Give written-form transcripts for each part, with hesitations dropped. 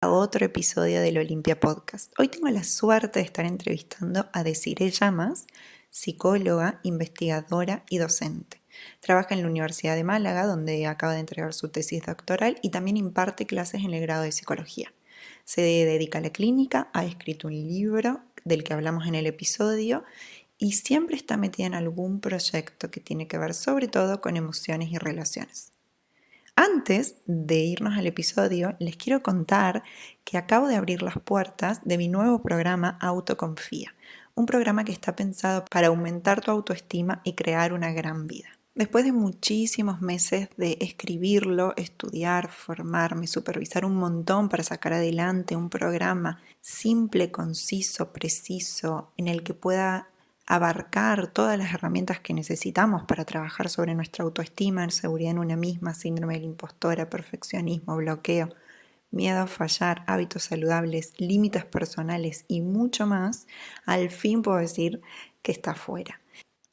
A otro episodio del Olimpia Podcast. Hoy tengo la suerte de estar entrevistando a Desiree Llamas, psicóloga, investigadora y docente. Trabaja en la Universidad de Málaga, donde acaba de entregar su tesis doctoral y también imparte clases en el grado de psicología. Se dedica a la clínica, ha escrito un libro del que hablamos en el episodio y siempre está metida en algún proyecto que tiene que ver sobre todo con emociones y relaciones. Antes de irnos al episodio, les quiero contar que acabo de abrir las puertas de mi nuevo programa Autoconfía, un programa que está pensado para aumentar tu autoestima y crear una gran vida. Después de muchísimos meses de escribirlo, estudiar, formarme, supervisar un montón para sacar adelante un programa simple, conciso, preciso, en el que pueda abarcar todas las herramientas que necesitamos para trabajar sobre nuestra autoestima, seguridad en una misma, síndrome de la impostora, perfeccionismo, bloqueo, miedo a fallar, hábitos saludables, límites personales y mucho más, al fin puedo decir que está fuera.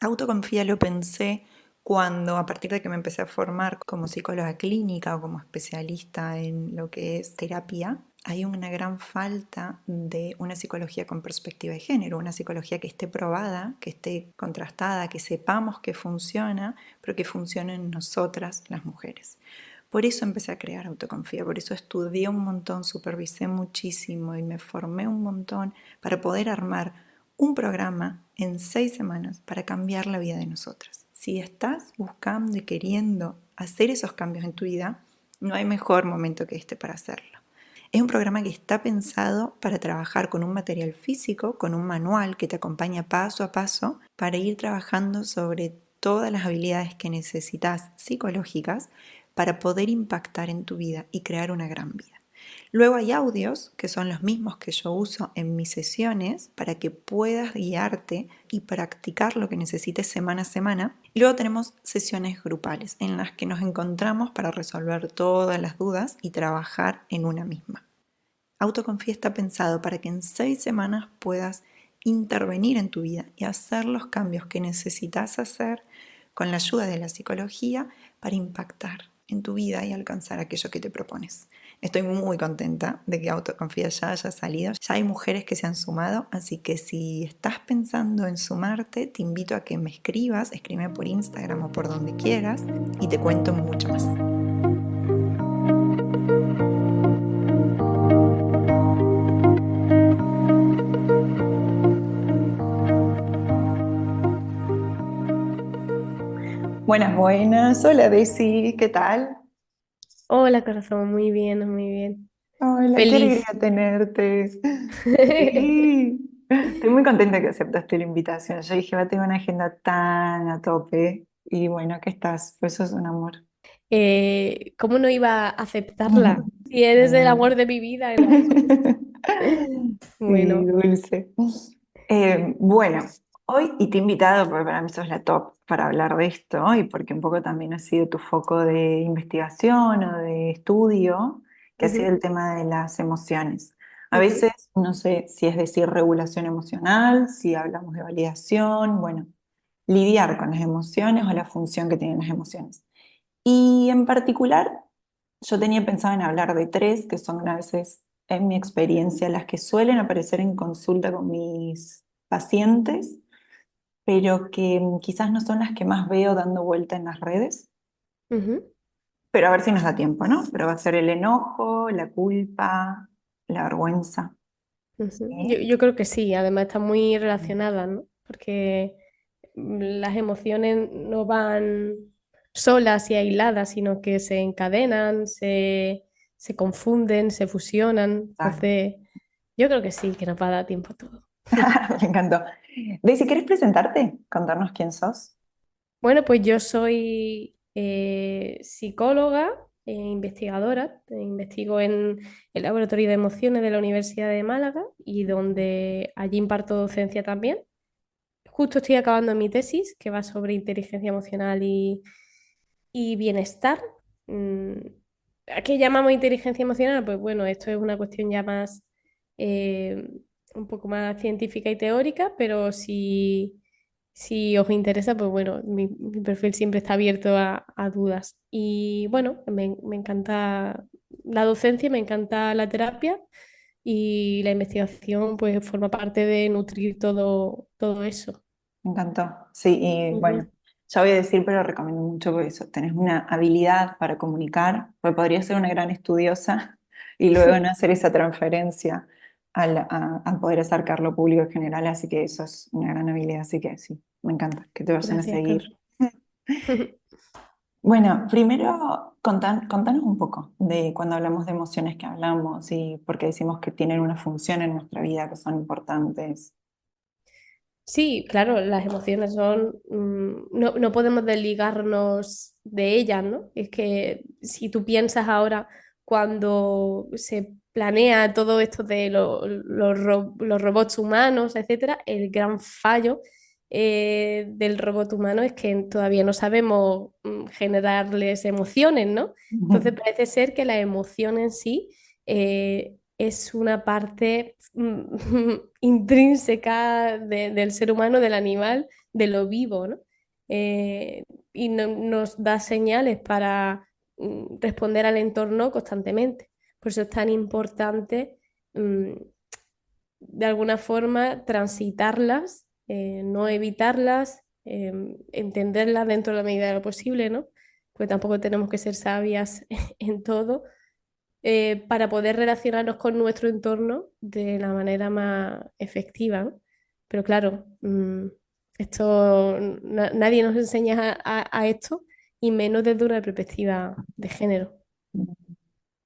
Autoconfía lo pensé cuando, a partir de que me empecé a formar como psicóloga clínica o como especialista en lo que es terapia, hay una gran falta de una psicología con perspectiva de género, una psicología que esté probada, que esté contrastada, que sepamos que funciona, pero que funcione en nosotras las mujeres. Por eso empecé a crear Autoconfía, por eso estudié un montón, supervisé muchísimo y me formé un montón para poder armar un programa en 6 semanas para cambiar la vida de nosotras. Si estás buscando y queriendo hacer esos cambios en tu vida, no hay mejor momento que este para hacerlo. Es un programa que está pensado para trabajar con un material físico, con un manual que te acompaña paso a paso para ir trabajando sobre todas las habilidades que necesitas psicológicas para poder impactar en tu vida y crear una gran vida. Luego hay audios que son los mismos que yo uso en mis sesiones para que puedas guiarte y practicar lo que necesites semana a semana. Y luego tenemos sesiones grupales en las que nos encontramos para resolver todas las dudas y trabajar en una misma. Autoconfía está pensado para que en 6 semanas puedas intervenir en tu vida y hacer los cambios que necesitas hacer con la ayuda de la psicología para impactar en tu vida y alcanzar aquello que te propones. Estoy muy contenta de que Autoconfía ya haya salido. Ya hay mujeres que se han sumado, así que si estás pensando en sumarte, te invito a que me escribas, escríbeme por Instagram o por donde quieras y te cuento mucho más. Buenas, buenas. Hola, Desi, ¿qué tal? Hola, corazón, muy bien, muy bien. Hola, qué alegría Feliz. tenerte. Sí, estoy muy contenta que aceptaste la invitación. Yo dije, va a tener una agenda tan a tope. Y bueno, ¿qué estás? Pues eso es un amor. ¿Cómo no iba a aceptarla? Si eres el Bueno. amor de mi vida en la vida. Sí, Bueno, dulce. Bueno, hoy y te he invitado porque para mí sos la top para hablar de esto y porque un poco también ha sido tu foco de investigación o de estudio, que ha sido ujú, el tema de las emociones. A ujú. veces no sé si es decir regulación emocional, si hablamos de validación, bueno, lidiar con las emociones o la función que tienen las emociones. Y en particular, yo tenía pensado en hablar de tres, que son a veces, en mi experiencia, las que suelen aparecer en consulta con mis pacientes, pero que quizás no son las que más veo dando vuelta en las redes. Ujú, Pero a ver si nos da tiempo, ¿no? Pero va a ser el enojo, la culpa, la vergüenza. ujú. Yo, ¿Sí? yo creo que sí, además está muy relacionada, ¿no? Porque las emociones no van solas y aisladas, sino que se encadenan, se confunden, se fusionan. Exacto. Entonces, yo creo que sí, que nos va a dar tiempo a todo. Me encantó. Daisy, ¿quieres presentarte? Contarnos quién sos. Bueno, pues yo soy psicóloga e investigadora. Investigo en el Laboratorio de Emociones de la Universidad de Málaga y donde allí imparto docencia también. Justo estoy acabando mi tesis que va sobre inteligencia emocional y bienestar. Mm, ¿A qué llamamos inteligencia emocional? Pues bueno, esto es una cuestión ya más, eh, un poco más científica y teórica, pero si os interesa, pues bueno, mi perfil siempre está abierto a dudas. Y bueno, me encanta. la docencia, me encanta la terapia y la investigación pues forma parte de nutrir todo eso. Me encantó. Sí, y bueno, Ujú. ya voy a decir, pero recomiendo mucho por eso. Tenés una habilidad para comunicar, pues podrías ser una gran estudiosa y luego no hacer esa transferencia a poder acercarlo al público en general, así que eso es una gran habilidad, así que sí, me encanta que te vayan a Gracias, Carlos. seguir. Bueno, primero contanos un poco de cuando hablamos de emociones que hablamos y por qué decimos que tienen una función en nuestra vida, que son importantes. Sí, claro, las emociones son, no podemos desligarnos de ellas, ¿no? Es que si tú piensas ahora cuando se planea todo esto de los robots humanos, etcétera, el gran fallo del robot humano es que todavía no sabemos generarles emociones, ¿no? Entonces parece ser que la emoción en sí es una parte intrínseca del ser humano, del animal, de lo vivo, ¿no? Eh, y nos da señales para responder al entorno constantemente. Por eso es tan importante, mm, de alguna forma, transitarlas, no evitarlas, entenderlas dentro de la medida de lo posible, ¿no? Porque tampoco tenemos que ser sabias en todo, para poder relacionarnos con nuestro entorno de la manera más efectiva, ¿no? Pero claro, esto nadie nos enseña a esto y menos desde una perspectiva de género.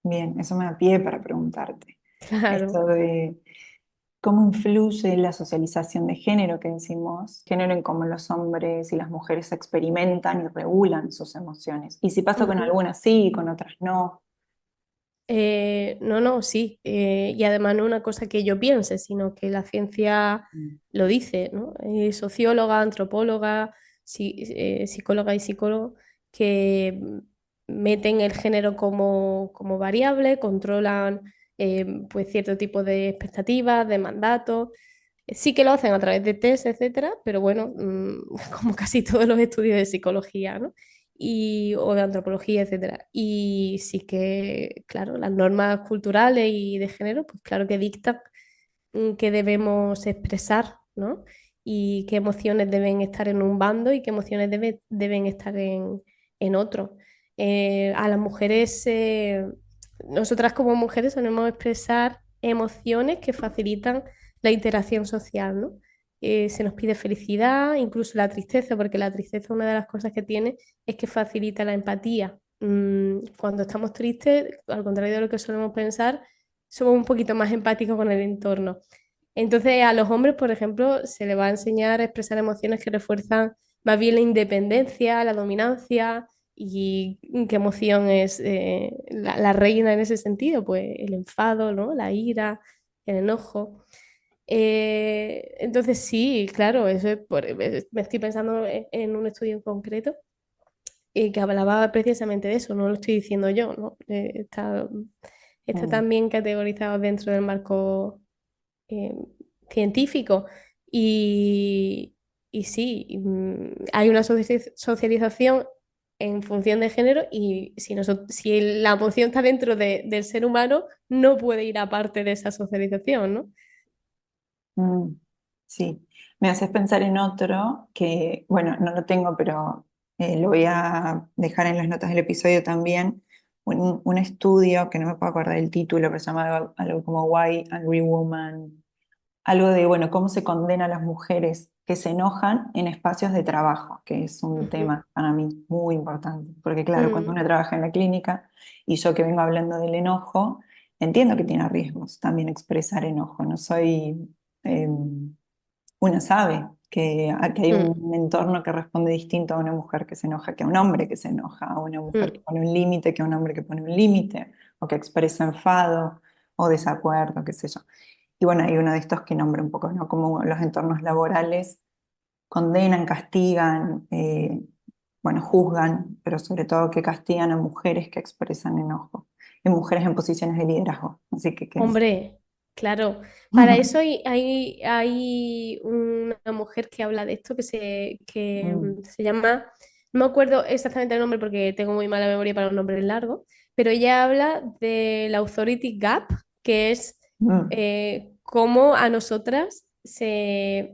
Bien, eso me da pie para preguntarte. Claro. Esto de cómo influye la socialización de género que decimos, género en cómo los hombres y las mujeres experimentan y regulan sus emociones. Y si pasa con Ujú. algunas sí y con otras no. No, no, sí. Y además no es una cosa que yo piense, sino que la ciencia Mm. lo dice, ¿no? Socióloga, antropóloga, psicóloga y psicólogo que meten el género como variable, controlan pues cierto tipo de expectativas, de mandatos. Sí que lo hacen a través de test, etcétera, pero bueno, como casi todos los estudios de psicología, ¿no? O de antropología, etcétera. Y sí que, claro, las normas culturales y de género, pues claro que dictan qué debemos expresar, ¿no? Y qué emociones deben estar en un bando y qué emociones deben estar en otro. A las mujeres, nosotras como mujeres solemos expresar emociones que facilitan la interacción social, ¿no? Se nos pide felicidad, incluso la tristeza, porque la tristeza, una de las cosas que tiene es que facilita la empatía. Cuando estamos tristes, al contrario de lo que solemos pensar, somos un poquito más empáticos con el entorno. Entonces, a los hombres, por ejemplo, se les va a enseñar a expresar emociones que refuerzan más bien la independencia, la dominancia. ¿Y qué emoción es la reina en ese sentido? Pues el enfado, ¿no? La ira, el enojo. Entonces, sí, claro, me estoy pensando en un estudio en concreto que hablaba precisamente de eso, no lo estoy diciendo yo, ¿no? Está Mm. también categorizado dentro del marco eh, científico y, y sí, hay una socialización en función de género y si la emoción está dentro del ser humano, no puede ir aparte de esa socialización, ¿no? Mm, sí, me haces pensar en otro que, bueno, no lo tengo, pero lo voy a dejar en las notas del episodio también. Un estudio que no me puedo acordar del título, pero se llama algo como Why Angry Woman. Algo de, bueno, cómo se condena a las mujeres que se enojan en espacios de trabajo, que es un Ujú. tema para mí muy importante. Porque claro, cuando Mm, uno trabaja en la clínica y yo que vengo hablando del enojo, entiendo que tiene riesgos también expresar enojo. No soy eh, una sabe que hay mm, un entorno que responde distinto a una mujer que se enoja que a un hombre que se enoja, a una mujer que mm. pone un límite que a un hombre que pone un límite, o que expresa enfado o desacuerdo, qué sé yo. Y bueno, hay uno de estos que nombra un poco, ¿no? Cómo los entornos laborales condenan, castigan, bueno, juzgan, pero sobre todo que castigan a mujeres que expresan enojo, y mujeres en posiciones de liderazgo. Así que, ¿qué es? Hombre, claro. Para eso hay una mujer que habla de esto que Mm, se llama, no me acuerdo exactamente el nombre porque tengo muy mala memoria para los nombres largos, pero ella habla del authority gap, que es Mm, cómo a nosotras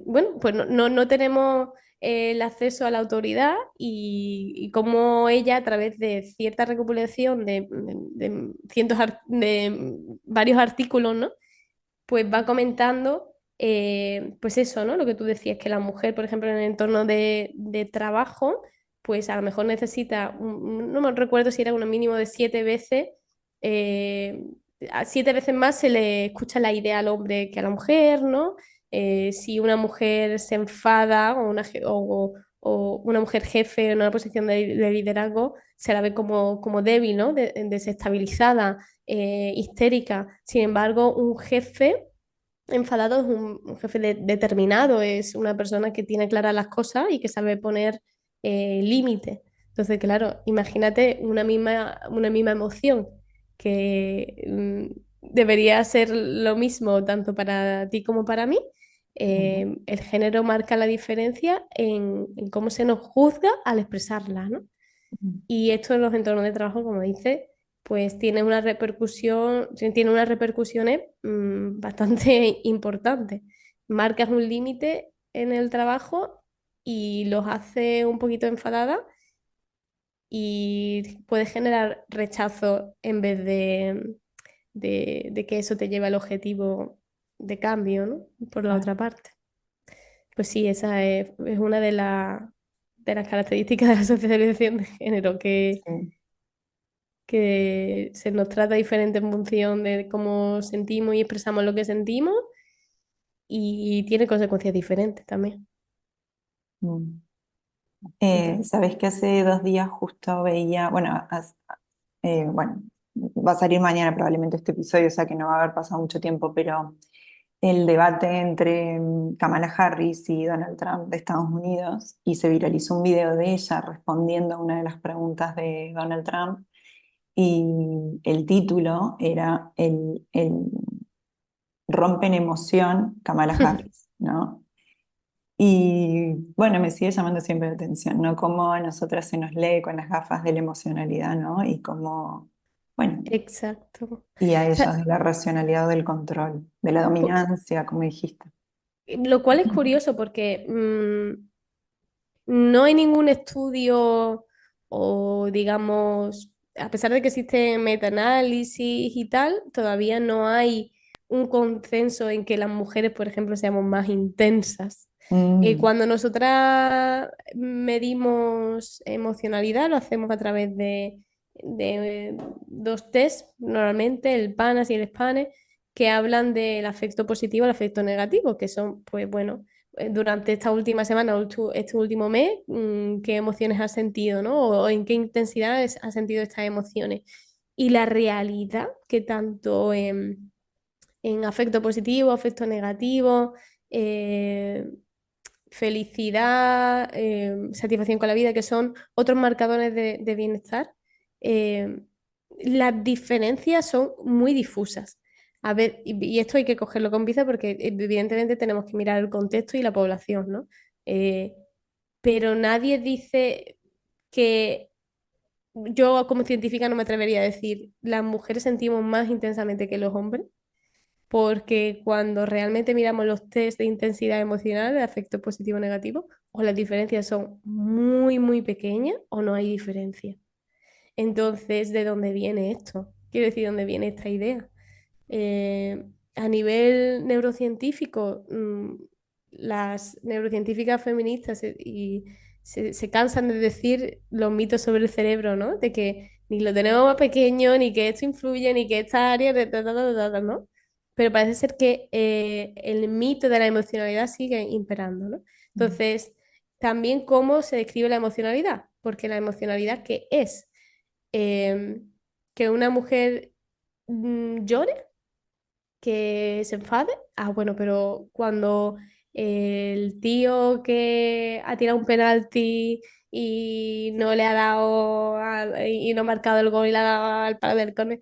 bueno, pues no tenemos el acceso a la autoridad y cómo ella a través de cierta recopilación de cientos de varios artículos, ¿no? Pues va comentando, pues eso, ¿no? Lo que tú decías, que la mujer, por ejemplo, en el entorno de trabajo, pues a lo mejor necesita, no me recuerdo si era un mínimo de 7 veces, eh, a 7 veces más se le escucha la idea al hombre que a la mujer, ¿no? Si una mujer se enfada o una mujer jefe en una posición de liderazgo, se la ve como débil, ¿no? Desestabilizada, histérica. Sin embargo, un jefe enfadado es un jefe determinado, es una persona que tiene claras las cosas y que sabe poner límites. Entonces, claro, imagínate una misma emoción que debería ser lo mismo tanto para ti como para mí. claro. El género marca la diferencia en cómo se nos juzga al expresarla, ¿no? Mm, Y esto en los entornos de trabajo, como dice, pues tiene unas repercusiones bastante importantes. Marcas un límite en el trabajo y los hace un poquito enfadada y puede generar rechazo en vez de que eso te lleve al objetivo de cambio, ¿no? Por la claro, otra parte. Pues sí, esa es una de las características de la socialización de género, sí. que se nos trata diferente en función de cómo sentimos y expresamos lo que sentimos y tiene consecuencias diferentes también. Mm. Entonces, ¿Sabés que hace 2 días justo veía, bueno, va a salir mañana probablemente este episodio, o sea que no va a haber pasado mucho tiempo, pero el debate entre Kamala Harris y Donald Trump de Estados Unidos, y se viralizó un video de ella respondiendo a una de las preguntas de Donald Trump, y el título era el rompen emoción Kamala Harris, ¿no? Y bueno, me sigue llamando siempre la atención, ¿no? Cómo a nosotras se nos lee con las gafas de la emocionalidad, ¿no? Y cómo, bueno, exacto. O y a ellos sea, de la racionalidad o del control, de la cu- dominancia, como dijiste. lo cual es curioso porque no hay ningún estudio o, digamos, a pesar de que existe metaanálisis y tal, todavía no hay un consenso en que las mujeres, por ejemplo, seamos más intensas. Mm, Cuando nosotras medimos emocionalidad, lo hacemos a través de dos test, normalmente el PANAS y el SPANE, que hablan del afecto positivo y el afecto negativo, que son, pues bueno, durante esta última semana o este último mes, qué emociones has sentido, ¿no? O en qué intensidad has sentido estas emociones. Y la realidad que tanto en afecto positivo, afecto negativo, eh, felicidad, satisfacción con la vida, que son otros marcadores de bienestar, eh, las diferencias son muy difusas. A ver, y esto hay que cogerlo con pinzas porque evidentemente tenemos que mirar el contexto y la población, ¿no? Eh, pero nadie dice que yo como científica no me atrevería a decir las mujeres sentimos más intensamente que los hombres porque cuando realmente miramos los test de intensidad emocional, de afecto positivo o negativo, o las diferencias son muy, muy pequeñas o no hay diferencia. Entonces, ¿de dónde viene esto? Quiero decir, ¿dónde viene esta idea? A nivel neurocientífico, las neurocientíficas feministas se cansan de decir los mitos sobre el cerebro, ¿no? De que ni lo tenemos más pequeño, ni que esto influye, ni que esta área, ¿no? Pero parece ser que el mito de la emocionalidad sigue imperando, ¿no? mm, Entonces, también cómo se describe la emocionalidad, porque la emocionalidad, ¿qué es? Eh, que una mujer llore, que se enfade. Ah, bueno, pero cuando el tío que ha tirado un penalti y no le ha dado y no ha marcado el gol y le ha dado al palo del córner,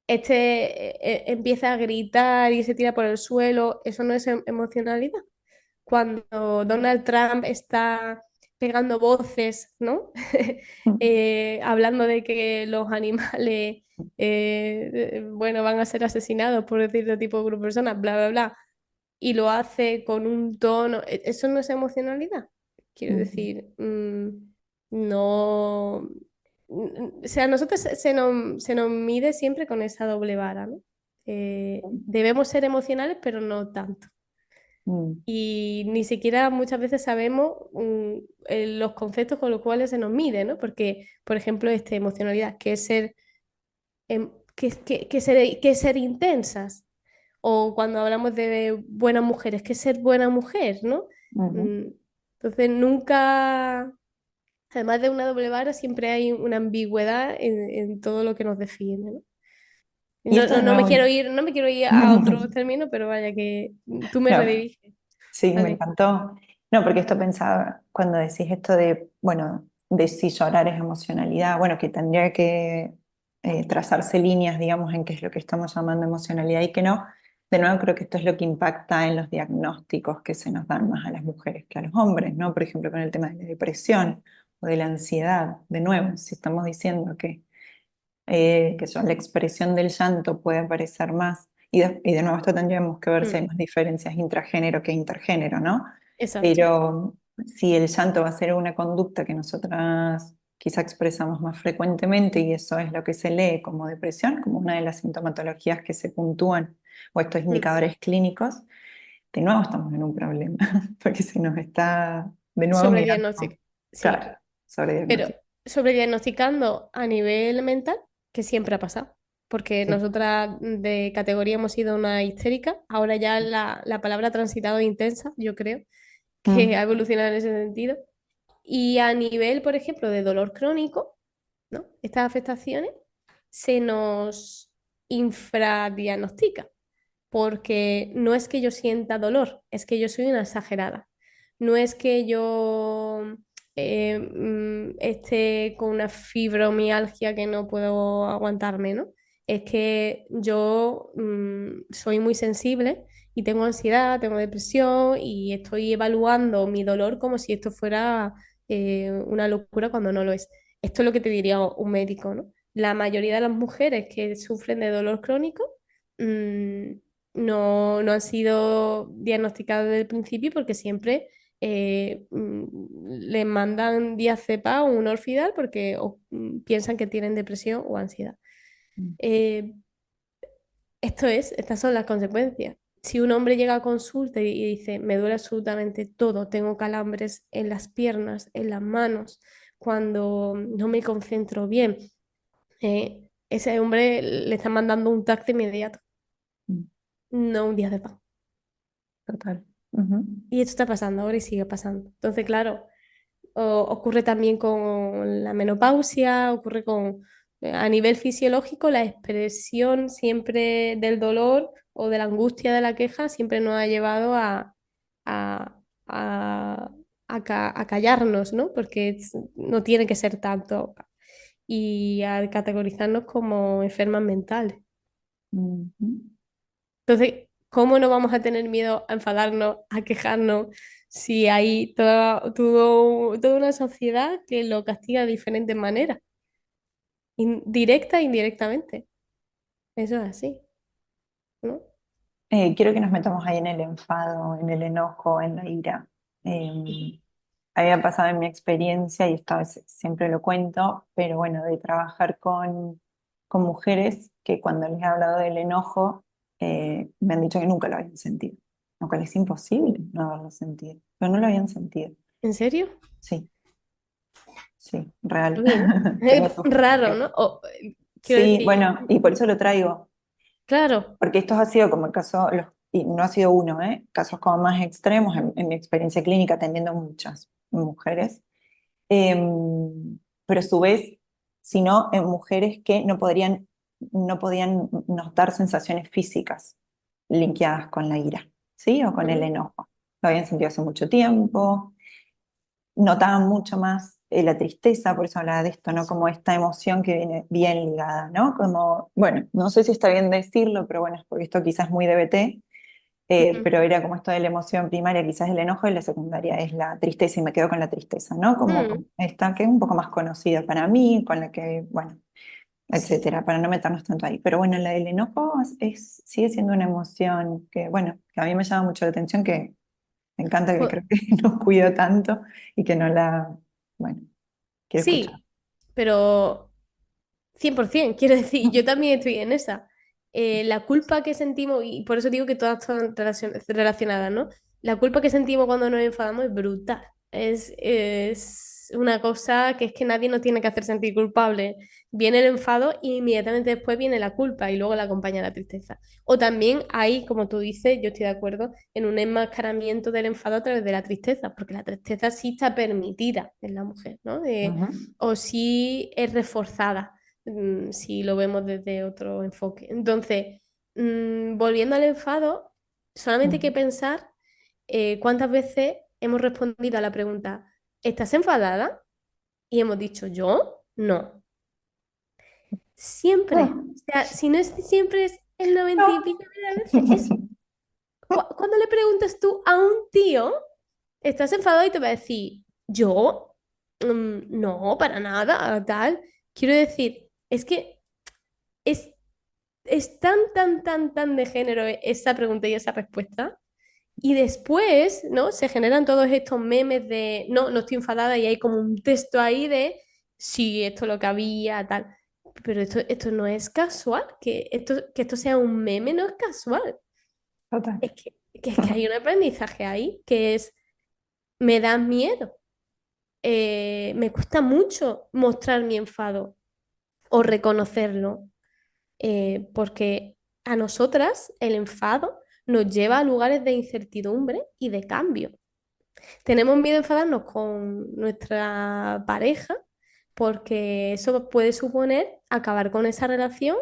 empieza a gritar y se tira por el suelo, eso no es emocionalidad. Cuando Donald Trump está pegando voces, ¿no? Hablando de que los animales, bueno, van a ser asesinados por cierto tipo de grupo de personas, bla, bla, bla, y lo hace con un tono, ¿eso no es emocionalidad? Quiero Ujú, decir, no, o sea, a nosotros se nos mide siempre con esa doble vara, ¿no? Debemos ser emocionales, pero no tanto. ujú, Y ni siquiera muchas veces sabemos los conceptos con los cuales se nos mide, ¿no? Porque, por ejemplo, emocionalidad, que es ser, que es ser intensas. O cuando hablamos de buenas mujeres, que es ser buena mujer, ¿no? ujú. Mm, Entonces, nunca, además de una doble vara, siempre hay una ambigüedad en todo lo que nos define, ¿no? Y No, esto no, de nuevo. no me quiero ir a otro término, pero vaya que tú me No, rediriges. sí, me Vale. encantó. No, porque esto pensaba, cuando decís esto de, bueno, de si llorar es emocionalidad, bueno, que tendría que trazarse líneas, digamos, en qué es lo que estamos llamando emocionalidad y qué no. De nuevo, creo que esto es lo que impacta en los diagnósticos que se nos dan más a las mujeres que a los hombres, ¿no? Por ejemplo, con el tema de la depresión o de la ansiedad. De nuevo, si estamos diciendo que la expresión del llanto puede parecer más, y de nuevo esto tendríamos que ver si hay Mm, más diferencias intragénero que intergénero, ¿no? exacto. Pero si el llanto va a ser una conducta que nosotras quizá expresamos más frecuentemente y eso es lo que se lee como depresión, como una de las sintomatologías que se puntúan o estos Mm. indicadores clínicos, de nuevo estamos en un problema, porque se nos está de nuevo Sobre mirando, diagnóstico, sí. claro, sobre Pero diagnóstico. sobre diagnosticando a nivel mental, que siempre ha pasado. Porque Sí. nosotras de categoría hemos sido una histérica, ahora ya la palabra ha transitado de intensa, yo creo, que Mm, ha evolucionado en ese sentido. Y a nivel, por ejemplo, de dolor crónico, ¿no? Estas afectaciones se nos infradiagnostica porque no es que yo sienta dolor, es que yo soy una exagerada. No es que yo esté con una fibromialgia que no puedo aguantarme, ¿no? Es que yo soy muy sensible y tengo ansiedad, tengo depresión y estoy evaluando mi dolor como si esto fuera una locura cuando no lo es. Esto es lo que te diría un médico, ¿no? La mayoría de las mujeres que sufren de dolor crónico mm, no han sido diagnosticadas desde el principio porque siempre les mandan diazepam o un Orfidal porque piensan que tienen depresión o ansiedad. mm, Eh, Estas son las consecuencias. Si un hombre llega a consulta y dice, me duele absolutamente todo, tengo calambres en las piernas, en las manos, cuando no me concentro bien, ese hombre le está mandando un TAC de inmediato, mm. no un diazepam. Total. Ujú. Y esto está pasando ahora y sigue pasando. Entonces, claro, ocurre también con la menopausia, ocurre con, a nivel fisiológico, la expresión siempre del dolor o de la angustia de la queja siempre nos ha llevado a, a, a callarnos, ¿no? Porque no tiene que ser tanto y a categorizarnos como enfermas mentales. Ujú. Entonces, ¿cómo no vamos a tener miedo a enfadarnos, a quejarnos, si hay toda una sociedad que lo castiga de diferentes maneras, directa e indirectamente? Eso es así, ¿no? Quiero que nos metamos ahí en el enfado, en el enojo, en la ira. Había pasado en mi experiencia, y esto a veces siempre lo cuento, pero bueno, de trabajar con mujeres que cuando les he hablado del enojo, me han dicho que nunca lo habían sentido, lo cual es imposible no haberlo sentido, pero no lo habían sentido. ¿En serio? Sí, sí, real. Uy, ¿no? Tengo Es tus... raro, ¿no? Quiero Sí, decir, bueno, y por eso lo traigo. claro, Porque estos ha sido como el caso, y no ha sido uno, ¿eh? Casos como más extremos en mi experiencia clínica atendiendo muchas mujeres. Pero a su vez, sino en mujeres que no podían notar sensaciones físicas linkeadas con la ira, ¿sí? O con el ujú, enojo. Lo habían sentido hace mucho tiempo, notaban mucho más la tristeza, por eso hablaba de esto, ¿no? Como esta emoción que viene bien ligada, ¿no? Como, bueno, no sé si está bien decirlo, pero bueno, es porque esto quizás es muy DBT, Ujú. pero era como esto de la emoción primaria, quizás el enojo, y la secundaria es la tristeza, y me quedo con la tristeza, ¿no? Mm, Como esta que es un poco más conocida para mí, con la que, bueno, sí. etcétera, para no meternos tanto ahí. Pero bueno, la del enojo sigue siendo una emoción que, bueno, que a mí me llama mucho la atención, que me encanta, que Po- creo que nos cuido tanto y que no la, bueno, quiero escuchar. sí, pero 100%, quiero decir, yo también estoy en esa. La culpa que sentimos, y por eso digo que todas están relacionadas, ¿no? La culpa que sentimos cuando nos enfadamos es brutal. Es una cosa que es que nadie nos tiene que hacer sentir culpable. Viene el enfado y inmediatamente después viene la culpa y luego la acompaña la tristeza. O también hay, como tú dices, yo estoy de acuerdo, en un enmascaramiento del enfado a través de la tristeza, porque la tristeza sí está permitida en la mujer, ¿no? Ujú, O sí es reforzada si lo vemos desde otro enfoque. Entonces, volviendo al enfado, solamente hay que ujú. pensar cuántas veces hemos respondido a la pregunta, ¿estás enfadada? Y hemos dicho, ¿yo? No. Siempre. Ah, O sea, si no es siempre, es el 90 y no. pico de las veces. Cuando le preguntas tú a un tío, ¿estás enfadado? Y te va a decir, ¿yo? No, para nada, tal. Quiero decir, es que es tan, tan, tan, tan de género esa pregunta y esa respuesta. Y después, ¿no? Se generan todos estos memes de, no, no estoy enfadada y hay como un texto ahí de, sí, esto es lo que había, tal. Pero esto no es casual, que esto sea un meme no es casual. Total. Es que hay un aprendizaje ahí que es, me da miedo, me cuesta mucho mostrar mi enfado o reconocerlo porque a nosotras el enfado nos lleva a lugares de incertidumbre y de cambio. Tenemos miedo a enfadarnos con nuestra pareja porque eso puede suponer acabar con esa relación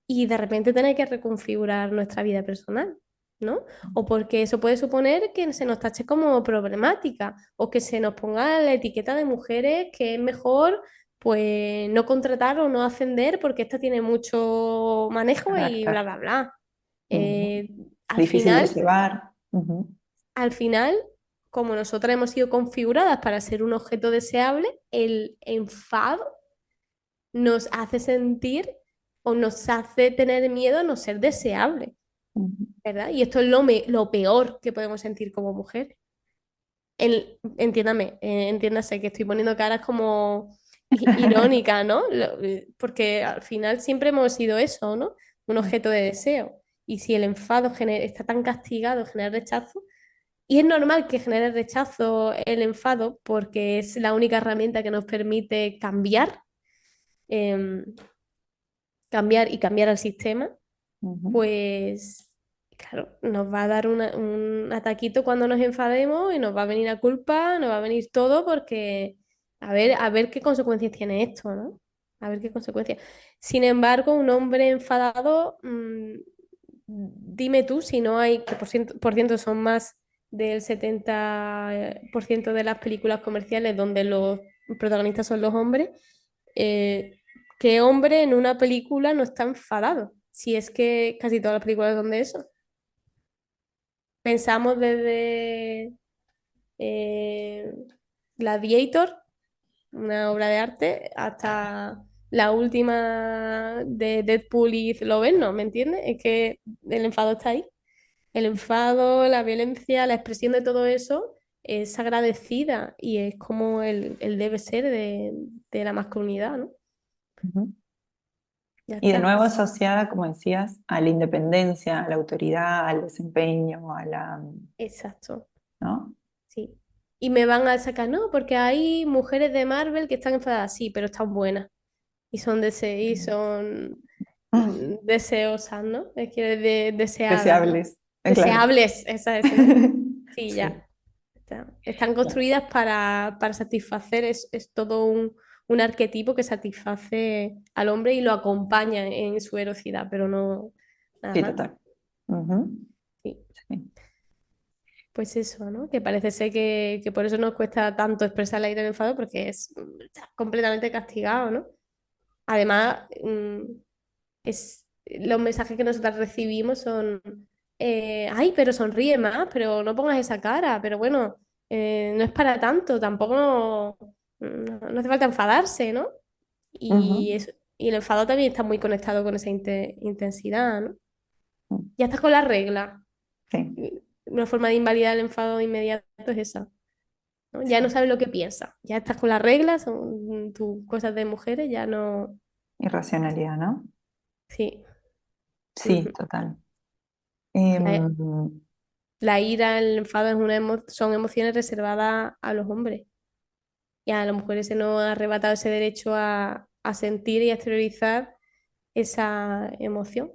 y de repente tener que reconfigurar nuestra vida personal, ¿no? O porque eso puede suponer que se nos tache como problemática o que se nos ponga la etiqueta de mujeres que es mejor pues no contratar o no ascender porque esta tiene mucho manejo y Carácter. bla, bla, bla. Ujú. Eh, al Difícil de final llevar. Ujú, al final, como nosotras hemos sido configuradas para ser un objeto deseable, el enfado nos hace sentir o nos hace tener miedo a no ser deseable, ujú. ¿verdad? Y esto es lo peor que podemos sentir como mujer. Entiéndame, entiéndase que estoy poniendo caras como irónicas, ¿no? Porque al final siempre hemos sido eso, ¿no? Un objeto de deseo. Y si el enfado está tan castigado, genera rechazo, y es normal que genere rechazo el enfado porque es la única herramienta que nos permite cambiar, em, cambiar y cambiar al sistema, Ujú, pues claro, nos va a dar un ataquito cuando nos enfademos y nos va a venir la culpa, nos va a venir todo porque a ver qué consecuencias tiene esto, ¿no? A ver qué consecuencias. Sin embargo, un hombre enfadado, dime tú si no hay, que por ciento son más del 70% de las películas comerciales donde los protagonistas son los hombres, eh, ¿qué hombre en una película no está enfadado? Si es que casi todas las películas son de eso. Pensamos desde eh, Gladiator, una obra de arte, hasta la última de Deadpool y Loveno, ¿me entiendes? Es que el enfado está ahí. El enfado, la violencia, la expresión de todo eso es agradecida y es como el debe ser de la masculinidad, ¿no? ujú. Ya Y de está. nuevo asociada, como decías, a la independencia, a la autoridad, al desempeño, a la, Exacto, ¿no? sí. Y me van a sacar, no, porque hay mujeres de Marvel que están enfadadas, sí, pero están buenas y y son deseosas, ¿no? Es que deseadas, ¿no? Deseables, claro. Deseables, esa es, ¿no? Sí, Sí, ya. Están claro. construidas para satisfacer, es todo un arquetipo que satisface al hombre y lo acompaña en su erosidad, pero no nada Sí, más. total. Ujú, Sí. sí. Pues eso, ¿no? Que parece ser que por eso nos cuesta tanto expresar la ira y el enfado, porque está completamente castigado, ¿no? Además, los mensajes que nosotros recibimos son ay, pero sonríe más, pero no pongas esa cara, pero bueno, no es para tanto, tampoco no hace falta enfadarse, ¿no? Y, Ujú. eso, y el enfado también está muy conectado con esa intensidad, ¿no? Ya estás con la regla. Sí, Una forma de invalidar el enfado de inmediato es esa, ¿no? Ya no sí. sabes lo que piensas, ya estás con las reglas, son tus cosas de mujeres, ya no... Irracionalidad, ¿no? Sí. Sí, Ujú. total. La, Em, la ira, el enfado es son emociones reservadas a los hombres. Y a las mujeres se nos ha arrebatado ese derecho a sentir y a exteriorizar esa emoción.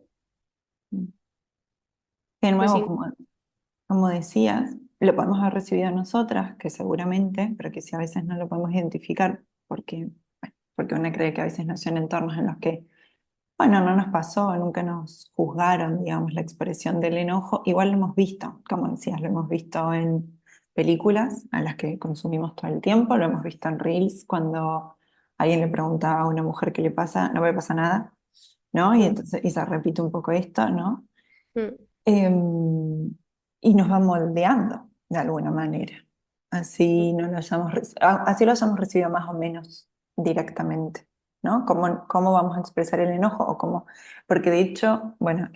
de Pues nuevo, sí. como decías, lo podemos haber recibido nosotras, que seguramente, pero que si a veces no lo podemos identificar, porque, bueno, porque uno cree que a veces no son entornos en los que, bueno, no nos pasó, nunca nos juzgaron, digamos, la expresión del enojo, igual lo hemos visto, como decías, lo hemos visto en películas a las que consumimos todo el tiempo, lo hemos visto en Reels cuando alguien le pregunta a una mujer qué le pasa, no me pasa nada, ¿no? Y Mm, entonces y se repite un poco esto, ¿no? mm, Em, y nos va moldeando de alguna manera. mm, Así lo hayamos recibido más o menos directamente, ¿no? ¿Cómo vamos a expresar el enojo o cómo? Porque de hecho, bueno,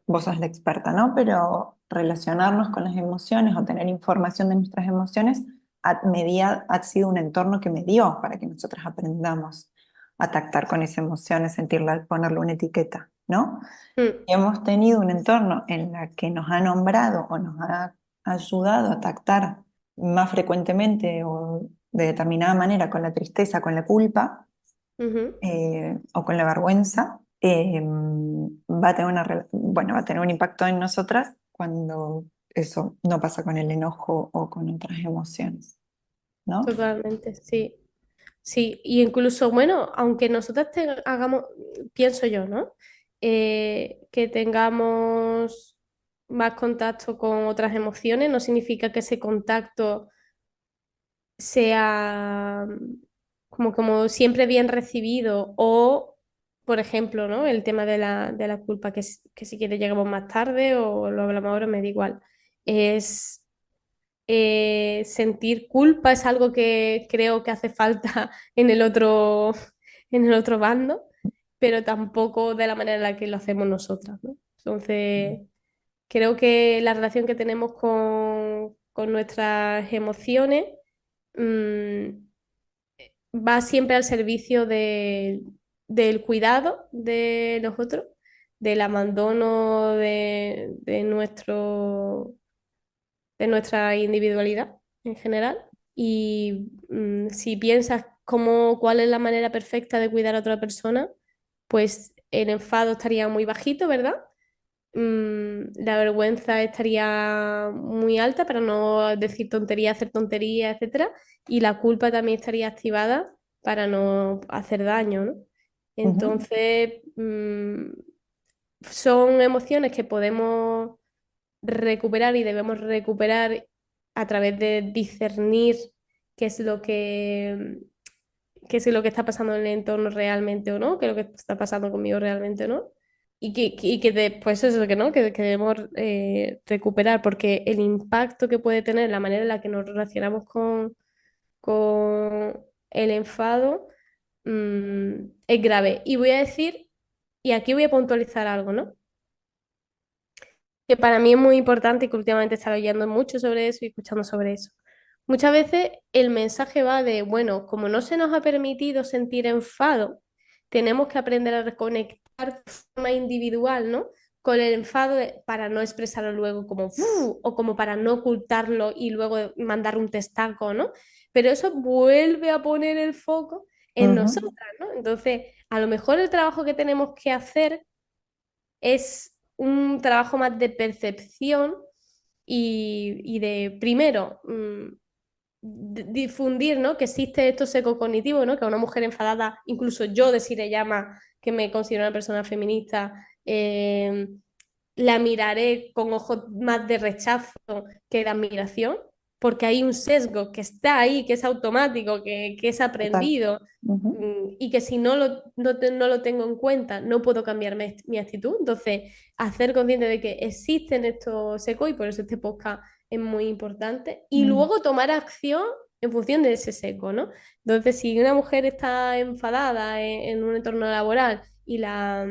vos sos la experta, ¿no? Pero relacionarnos con las emociones o tener información de nuestras emociones ha sido un entorno que me dio para que nosotras aprendamos a tactar con esa emoción, a sentirla, ponerle una etiqueta, ¿no? mm, Y hemos tenido un entorno en la que nos ha nombrado o nos ha ayudado a tactar más frecuentemente o de determinada manera con la tristeza, con la culpa ujú. o con la vergüenza, bueno, va a tener un impacto en nosotras cuando eso no pasa con el enojo o con otras emociones, ¿no? Totalmente, sí. Sí, y incluso, bueno, aunque nosotras hagamos, pienso yo, ¿no? Que tengamos más contacto con otras emociones, no significa que ese contacto sea como siempre bien recibido o, por ejemplo, ¿no? El tema de la culpa, que si quiere llegamos más tarde o lo hablamos ahora, me da igual. Es sentir culpa es algo que creo que hace falta en el otro bando, pero tampoco de la manera en la que lo hacemos nosotras, ¿no? Entonces, creo que la relación que tenemos con nuestras emociones mm, va siempre al servicio del cuidado de nosotros, del abandono de nuestra individualidad en general. Y si piensas cuál es la manera perfecta de cuidar a otra persona, pues el enfado estaría muy bajito, ¿verdad? La vergüenza estaría muy alta para no decir tonterías, hacer tonterías, etcétera, y la culpa también estaría activada para no hacer daño, ¿no? Ujú, Entonces, son emociones que podemos recuperar y debemos recuperar a través de discernir qué es lo que, qué es lo que está pasando en el entorno realmente o no, qué es lo que está pasando conmigo realmente o no. Y que después eso que no, que debemos recuperar, porque el impacto que puede tener la manera en la que nos relacionamos con el enfado es grave. Y voy a decir, y aquí voy a puntualizar algo, ¿no? Que para mí es muy importante y que últimamente he estado leyendo mucho sobre eso y escuchando sobre eso. Muchas veces el mensaje va de, bueno, como no se nos ha permitido sentir enfado, tenemos que aprender a reconectar de forma individual, ¿no? Con el enfado para no expresarlo luego como "Uf", o como para no ocultarlo y luego mandar un testaco, ¿no? Pero eso vuelve a poner el foco en ujú, nosotras, ¿no? Entonces, a lo mejor el trabajo que tenemos que hacer es un trabajo más de percepción y de, primero, difundir, ¿no? Que existe esto seco cognitivo, ¿no? Que a una mujer enfadada, incluso yo de Sire Llama, que me considero una persona feminista, la miraré con ojos más de rechazo que de admiración. porque hay un sesgo que está ahí, que es automático, que es Total. aprendido, Ujú, y que si no lo tengo en cuenta, no puedo cambiar mi actitud. Entonces, hacer consciente de que existen estos secos y por eso este podcast es muy importante. Y mm, luego tomar acción en función de ese seco, ¿no? Entonces, si una mujer está enfadada en un entorno laboral y la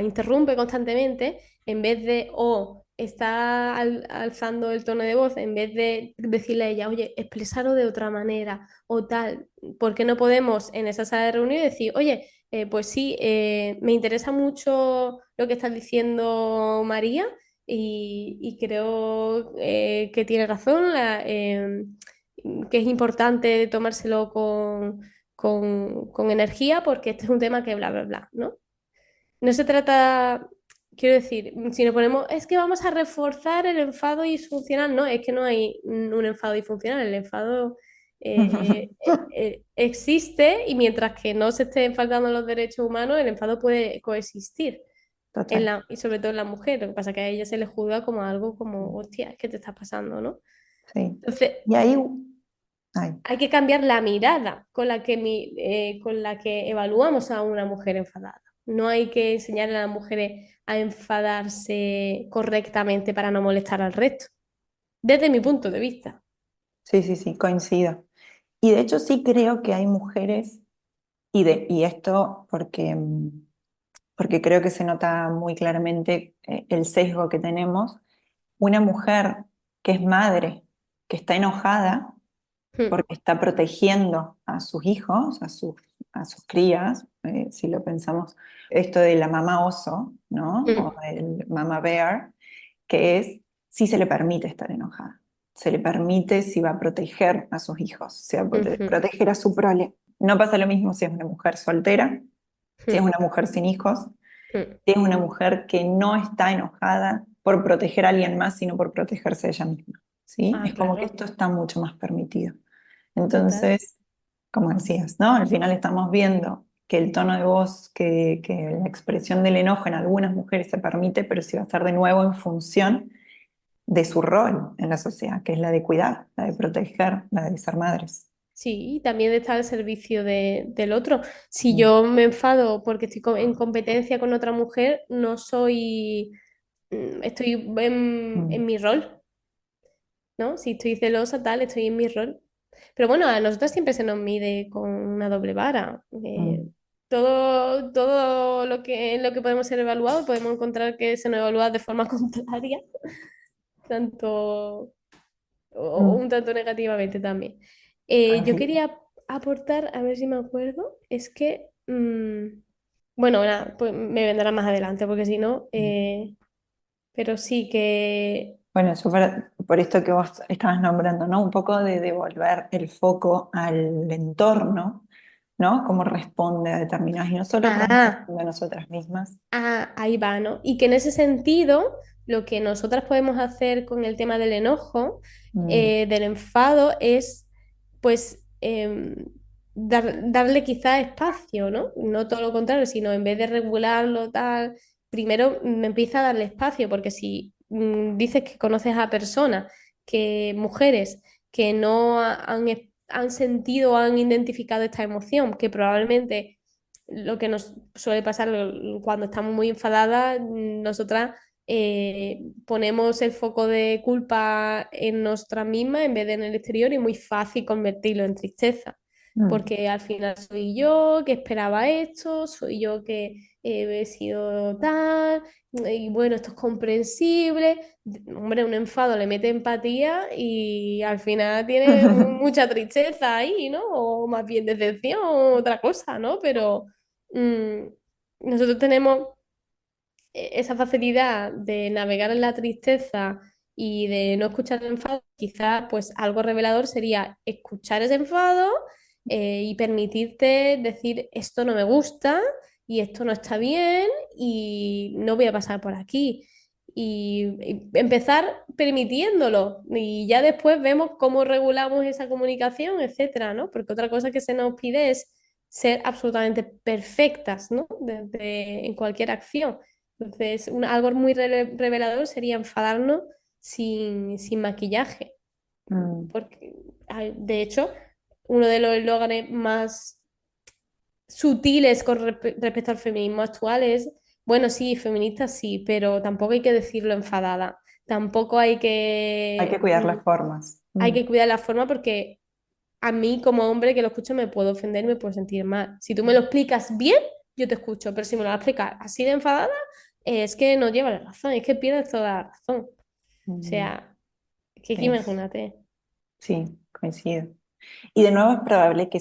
interrumpe constantemente, en vez de, o está alzando el tono de voz, en vez de decirle a ella, oye, expresarlo de otra manera o tal, ¿por qué no podemos en esa sala de reunión decir, oye, pues sí, me interesa mucho lo que estás diciendo María y creo que tiene razón, que es importante tomárselo con energía porque este es un tema que bla, bla, bla, ¿no? No se trata, quiero decir, si nos ponemos, es que vamos a reforzar el enfado disfuncional, no, es que no hay un enfado disfuncional, el enfado existe y mientras que no se estén faltando los derechos humanos, el enfado puede coexistir. Total. Y sobre todo en la mujer, lo que pasa es que a ella se le juzga como algo como, hostia, es que te está pasando, ¿no? Sí. Entonces, Y ahí, ay, hay que cambiar la mirada con la que evaluamos a una mujer enfadada. No hay que enseñarle a las mujeres a enfadarse correctamente para no molestar al resto, desde mi punto de vista. sí, sí, sí, coincido. Y de hecho sí creo que hay mujeres, y esto porque, porque creo que se nota muy claramente el sesgo que tenemos, una mujer que es madre, que está enojada Hmm, porque está protegiendo a sus hijos, a sus crías, si lo pensamos, esto de la mamá oso, ¿no? O hmm. el mamá bear, que es si se le permite estar enojada, se le permite si va a proteger a sus hijos, si va a Ujú, proteger a su prole. No pasa lo mismo si es una mujer soltera, si es hmm, una mujer sin hijos, hmm. si es una mujer que no está enojada por proteger a alguien más, sino por protegerse a ella misma. ¿Sí? Ah, Es como que claro, esto está mucho más permitido. total. Entonces, como decías, ¿no? Al final estamos viendo que el tono de voz, que la expresión del enojo en algunas mujeres se permite, pero si va a estar de nuevo en función de su rol en la sociedad, que es la de cuidar, la de proteger, la de ser madres. Sí, y también de estar al servicio del otro. Si Mm, yo me enfado porque estoy en competencia con otra mujer, no soy, estoy mm, en mi rol, ¿no? Si estoy celosa, tal, estoy en mi rol. Pero bueno, a nosotros siempre se nos mide con una doble vara. mm, Todo en lo que podemos ser evaluados, podemos encontrar que se nos evalúa de forma contraria, tanto o mm. un tanto negativamente también. Yo Coincido. quería aportar, a ver si me acuerdo, es que, bueno, nada, pues me vendrá más adelante, porque si no, pero sí que... Bueno, yo por esto que vos estabas nombrando, ¿no? Un poco de devolver el foco al entorno, ¿no? Cómo responde a determinadas, y no solo cómo Ah, responde a nosotras mismas. ahí va, ¿no? Y que en ese sentido, lo que nosotras podemos hacer con el tema del enojo, Mm, del enfado, es pues darle quizá espacio, ¿no? No todo lo contrario, sino en vez de regularlo, tal, primero me empieza a darle espacio, porque si dices que conoces a personas, que mujeres que no han sentido o han identificado esta emoción, que probablemente lo que nos suele pasar cuando estamos muy enfadadas, nosotras ponemos el foco de culpa en nosotras mismas en vez de en el exterior y es muy fácil convertirlo en tristeza. mm. Porque al final soy yo que esperaba esto, soy yo que he sido tal, y bueno, esto es comprensible. Hombre, un enfado le mete empatía y al final tiene mucha tristeza ahí, ¿no? O más bien decepción o otra cosa, ¿no? Pero mm, nosotros tenemos esa facilidad de navegar en la tristeza y de no escuchar el enfado, quizás pues algo revelador sería escuchar ese enfado y permitirte decir esto no me gusta y esto no está bien y no voy a pasar por aquí. Y empezar permitiéndolo y ya después vemos cómo regulamos esa comunicación, etcétera, ¿no? Porque otra cosa que se nos pide es ser absolutamente perfectas, ¿no? En cualquier acción. Entonces, algo muy revelador sería enfadarnos sin maquillaje. Mm. Porque, de hecho, uno de los eslóganes más sutiles con respecto al feminismo actual es, bueno, sí, feminista sí, pero tampoco hay que decirlo enfadada. Tampoco Hay que hay cuidar las formas. hay Mm. que cuidar la forma porque a mí como hombre que lo escucho me puedo ofender, me puedo sentir mal. Si tú me lo explicas bien, yo te escucho, pero si me lo vas a explicar así de enfadada, es que no lleva la razón, es que pierdes toda la razón. O Mm. sea, que Es, imagínate. sí, coincido. Y de nuevo es probable que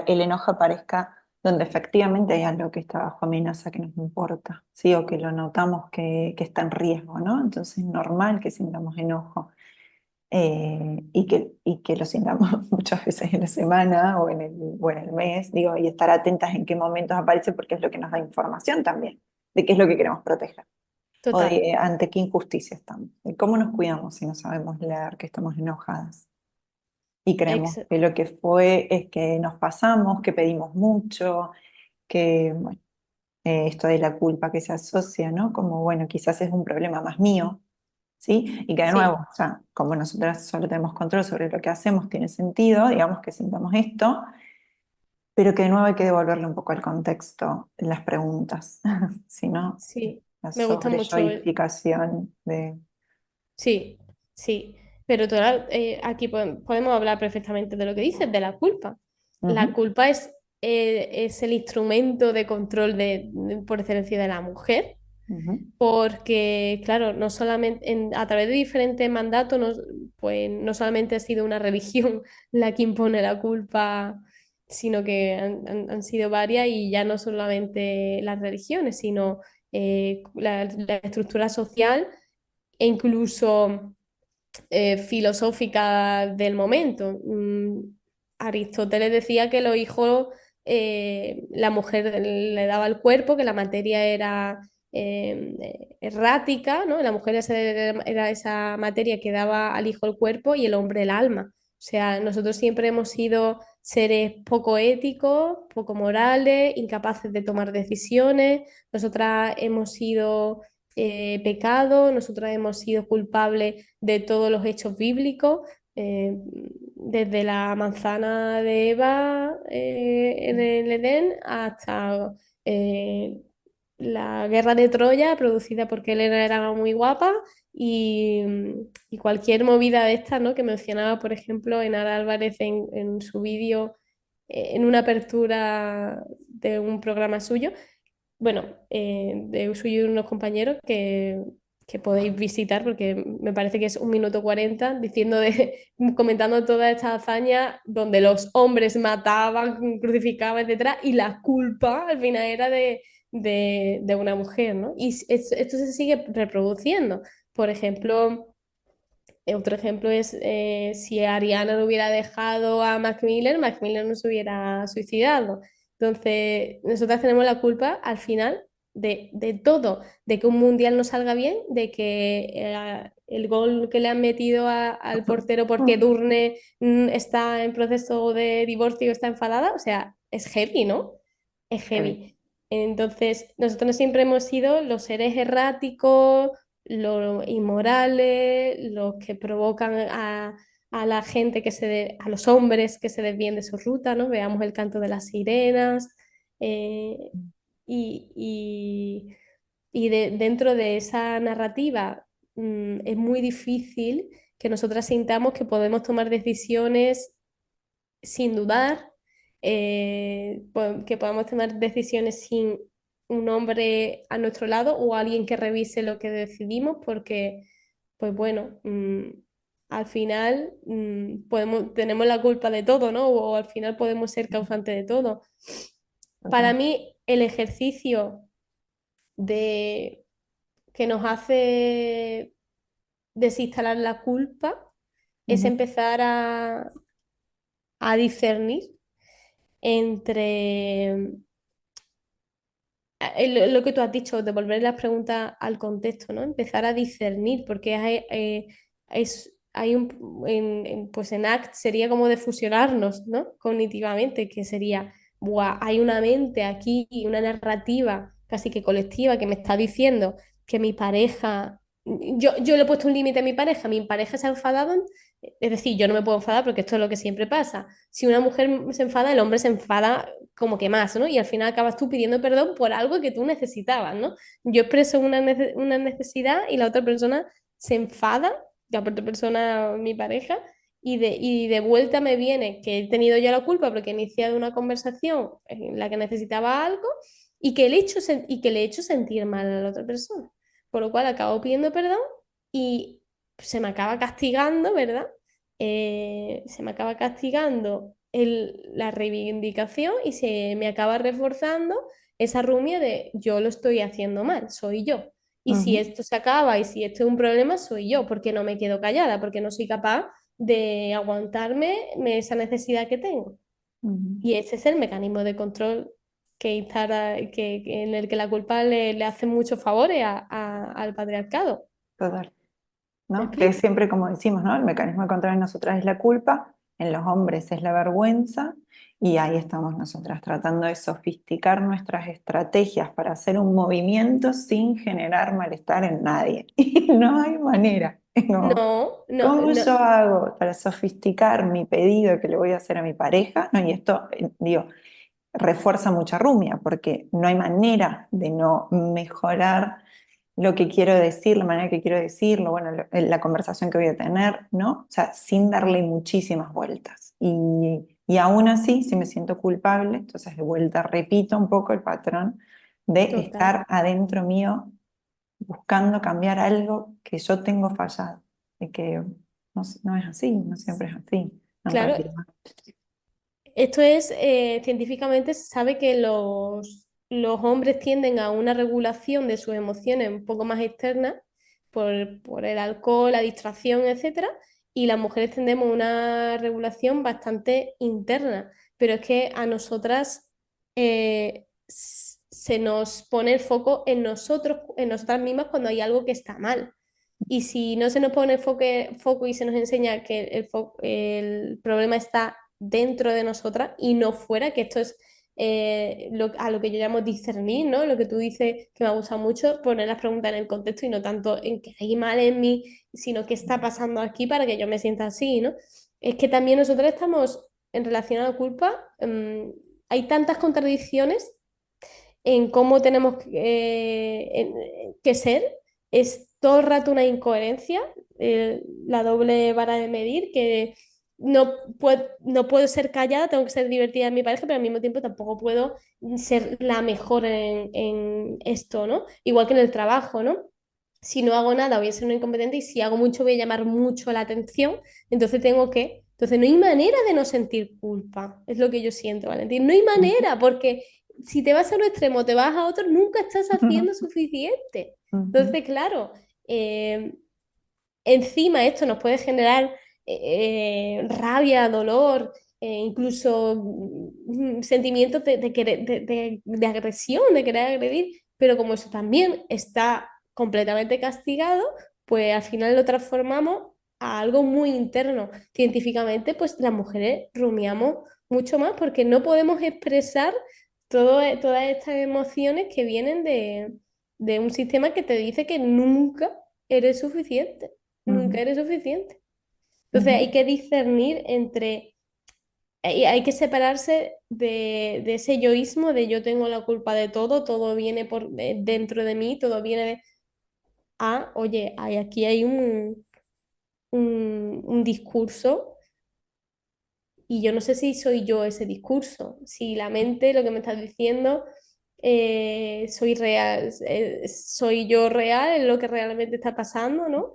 el enojo aparezca donde efectivamente hay algo que está bajo amenaza que nos importa, ¿sí? O que lo notamos que está en riesgo, ¿no? Entonces es normal que sintamos enojo, y que lo sintamos muchas veces en la semana o en el mes, digo, y estar atentas en qué momentos aparece porque es lo que nos da información también de qué es lo que queremos proteger o Total. de ante qué injusticia estamos, de cómo nos cuidamos si no sabemos leer que estamos enojadas. Y creemos Ex- que lo que fue es que nos pasamos, que pedimos mucho, que, bueno, esto de la culpa que se asocia, ¿no? Como, bueno, quizás es un problema más mío, ¿sí? Y que de nuevo, sí, o sea, como nosotras solo tenemos control sobre lo que hacemos, tiene sentido, digamos que sintamos esto, pero que de nuevo hay que devolverle un poco al contexto en las preguntas, si no, sí. la Me gusta mucho. sobrelloificación de... Sí, sí, pero aquí podemos hablar perfectamente de lo que dices, de la culpa. La Ujú, culpa es el instrumento de control por excelencia de la mujer, ujú, porque, claro, no solamente a través de diferentes mandatos, pues no solamente ha sido una religión la que impone la culpa, sino que han sido varias y ya no solamente las religiones, sino la estructura social e incluso filosófica del momento. Aristóteles decía que los hijos, la mujer le daba el cuerpo, que la materia era errática, ¿no? La mujer era esa materia que daba al hijo el cuerpo y el hombre el alma. O sea, nosotros siempre hemos sido seres poco éticos, poco morales, incapaces de tomar decisiones. Nosotras hemos sido pecado, nosotras hemos sido culpables de todos los hechos bíblicos, desde la manzana de Eva en el Edén hasta eh, la guerra de Troya producida porque Helena era muy guapa y, y cualquier movida de estas, ¿no? Que mencionaba, por ejemplo, Enara Álvarez en su vídeo, en una apertura de un programa suyo, bueno, de suyo y unos compañeros que podéis visitar porque me parece que es 1 minuto 40 comentando toda esta hazaña donde los hombres mataban, crucificaban, etcétera, y la culpa al final era de una mujer, ¿no? Y esto se sigue reproduciendo. Por ejemplo, otro ejemplo es si Ariana no hubiera dejado a Mac Miller no se hubiera suicidado. Entonces, nosotras tenemos la culpa al final de todo, de que un mundial no salga bien, de que el gol que le han metido al portero porque ujú. Durne está en proceso de divorcio, está enfadada, o sea, es heavy, ¿no? Es Heavy. heavy. Entonces, nosotros siempre hemos sido los seres erráticos, los inmorales, los que provocan a la gente a los hombres que se desvíen de su ruta, ¿no? Veamos el canto de las sirenas. eh, y dentro de esa narrativa, es muy difícil que nosotras sintamos que podemos tomar decisiones sin dudar, que podamos tomar decisiones sin un hombre a nuestro lado o alguien que revise lo que decidimos, porque, pues bueno, al final tenemos la culpa de todo, ¿no? O al final podemos ser causantes de todo. Para Total. mí, el ejercicio de que nos hace desinstalar la culpa es Ujú, empezar a discernir entre lo que tú has dicho, devolver las preguntas al contexto, ¿no? Empezar a discernir, porque hay pues en ACT sería como de fusionarnos, ¿no? Cognitivamente, que sería, "Buah, hay una mente aquí, una narrativa casi que colectiva que me está diciendo que mi pareja yo le he puesto un límite a mi pareja se ha enfadado, es decir, yo no me puedo enfadar porque esto es lo que siempre pasa. Si una mujer se enfada, el hombre se enfada como que más, ¿no? Y al final acabas tú pidiendo perdón por algo que tú necesitabas, ¿no? Yo expreso una necesidad y la otra persona se enfada, la otra persona, mi pareja, y de vuelta me viene que he tenido yo la culpa porque he iniciado una conversación en la que necesitaba algo y que le he hecho sentir mal a la otra persona. Por lo cual acabo pidiendo perdón y se me acaba castigando, ¿verdad? Se me acaba castigando la reivindicación y se me acaba reforzando esa rumia de yo lo estoy haciendo mal, soy yo. Y si Ujú, esto se acaba y si esto es un problema, soy yo, porque no me quedo callada, porque no soy capaz de aguantarme esa necesidad que tengo. ujú. Y ese es el mecanismo de control en el que la culpa le hace muchos favores al patriarcado. Total. ¿Me ¿No? Que es explico? siempre como decimos, ¿no? El mecanismo de control en nosotras es la culpa, en los hombres es la vergüenza, y ahí estamos nosotras tratando de sofisticar nuestras estrategias para hacer un movimiento sin generar malestar en nadie. Y no hay manera. Es como, No, no, ¿cómo no, yo hago para sofisticar mi pedido que le voy a hacer a mi pareja? No, y esto, digo, refuerza mucha rumia, porque no hay manera de no mejorar lo que quiero decir, la manera que quiero decirlo, bueno, la conversación que voy a tener, ¿no? O sea, sin darle muchísimas vueltas. Y aún así, si me siento culpable, entonces de vuelta repito un poco el patrón de total. estar adentro mío buscando cambiar algo que yo tengo fallado, y que no, no es así, no siempre es así, en Claro, realidad. esto es, científicamente se sabe que los hombres tienden a una regulación de sus emociones un poco más externa por el alcohol, la distracción, etcétera, y las mujeres tendemos a una regulación bastante interna, pero es que a nosotras se nos pone el foco en nosotras mismas cuando hay algo que está mal. Y si no se nos pone foco y se nos enseña que el problema está dentro de nosotras y no fuera, que esto es a lo que yo llamo discernir, ¿no? Lo que tú dices que me ha gustado mucho, poner las preguntas en el contexto y no tanto en que hay mal en mí, sino qué está pasando aquí para que yo me sienta así, ¿no? Es que también nosotros estamos en relación a la culpa, hay tantas contradicciones en cómo tenemos que ser, es todo el rato una incoherencia, la doble vara de medir, que no puedo ser callada, tengo que ser divertida en mi pareja, pero al mismo tiempo tampoco puedo ser la mejor en esto, ¿no? Igual que en el trabajo, ¿no? Si no hago nada voy a ser una incompetente y si hago mucho voy a llamar mucho la atención, entonces tengo que... Entonces no hay manera de no sentir culpa, es lo que yo siento, Valentín. No hay Ujú. manera, porque si te vas a un extremo, te vas a otro, nunca estás haciendo suficiente. Ujú. Entonces, claro, eh, encima esto nos puede generar rabia, dolor, incluso sentimientos de agresión, de querer agredir, pero como eso también está completamente castigado, pues al final lo transformamos a algo muy interno. Científicamente, pues las mujeres rumiamos mucho más porque no podemos expresar todas estas emociones que vienen de un sistema que te dice que nunca eres suficiente. Nunca Ujú. eres suficiente. Entonces Ujú. hay que discernir entre, hay que separarse de ese yoísmo de yo tengo la culpa de todo, todo viene dentro de mí, todo viene oye, aquí hay un discurso y yo no sé si soy yo ese discurso, si la mente, lo que me estás diciendo, soy real, soy yo real en lo que realmente está pasando, ¿no?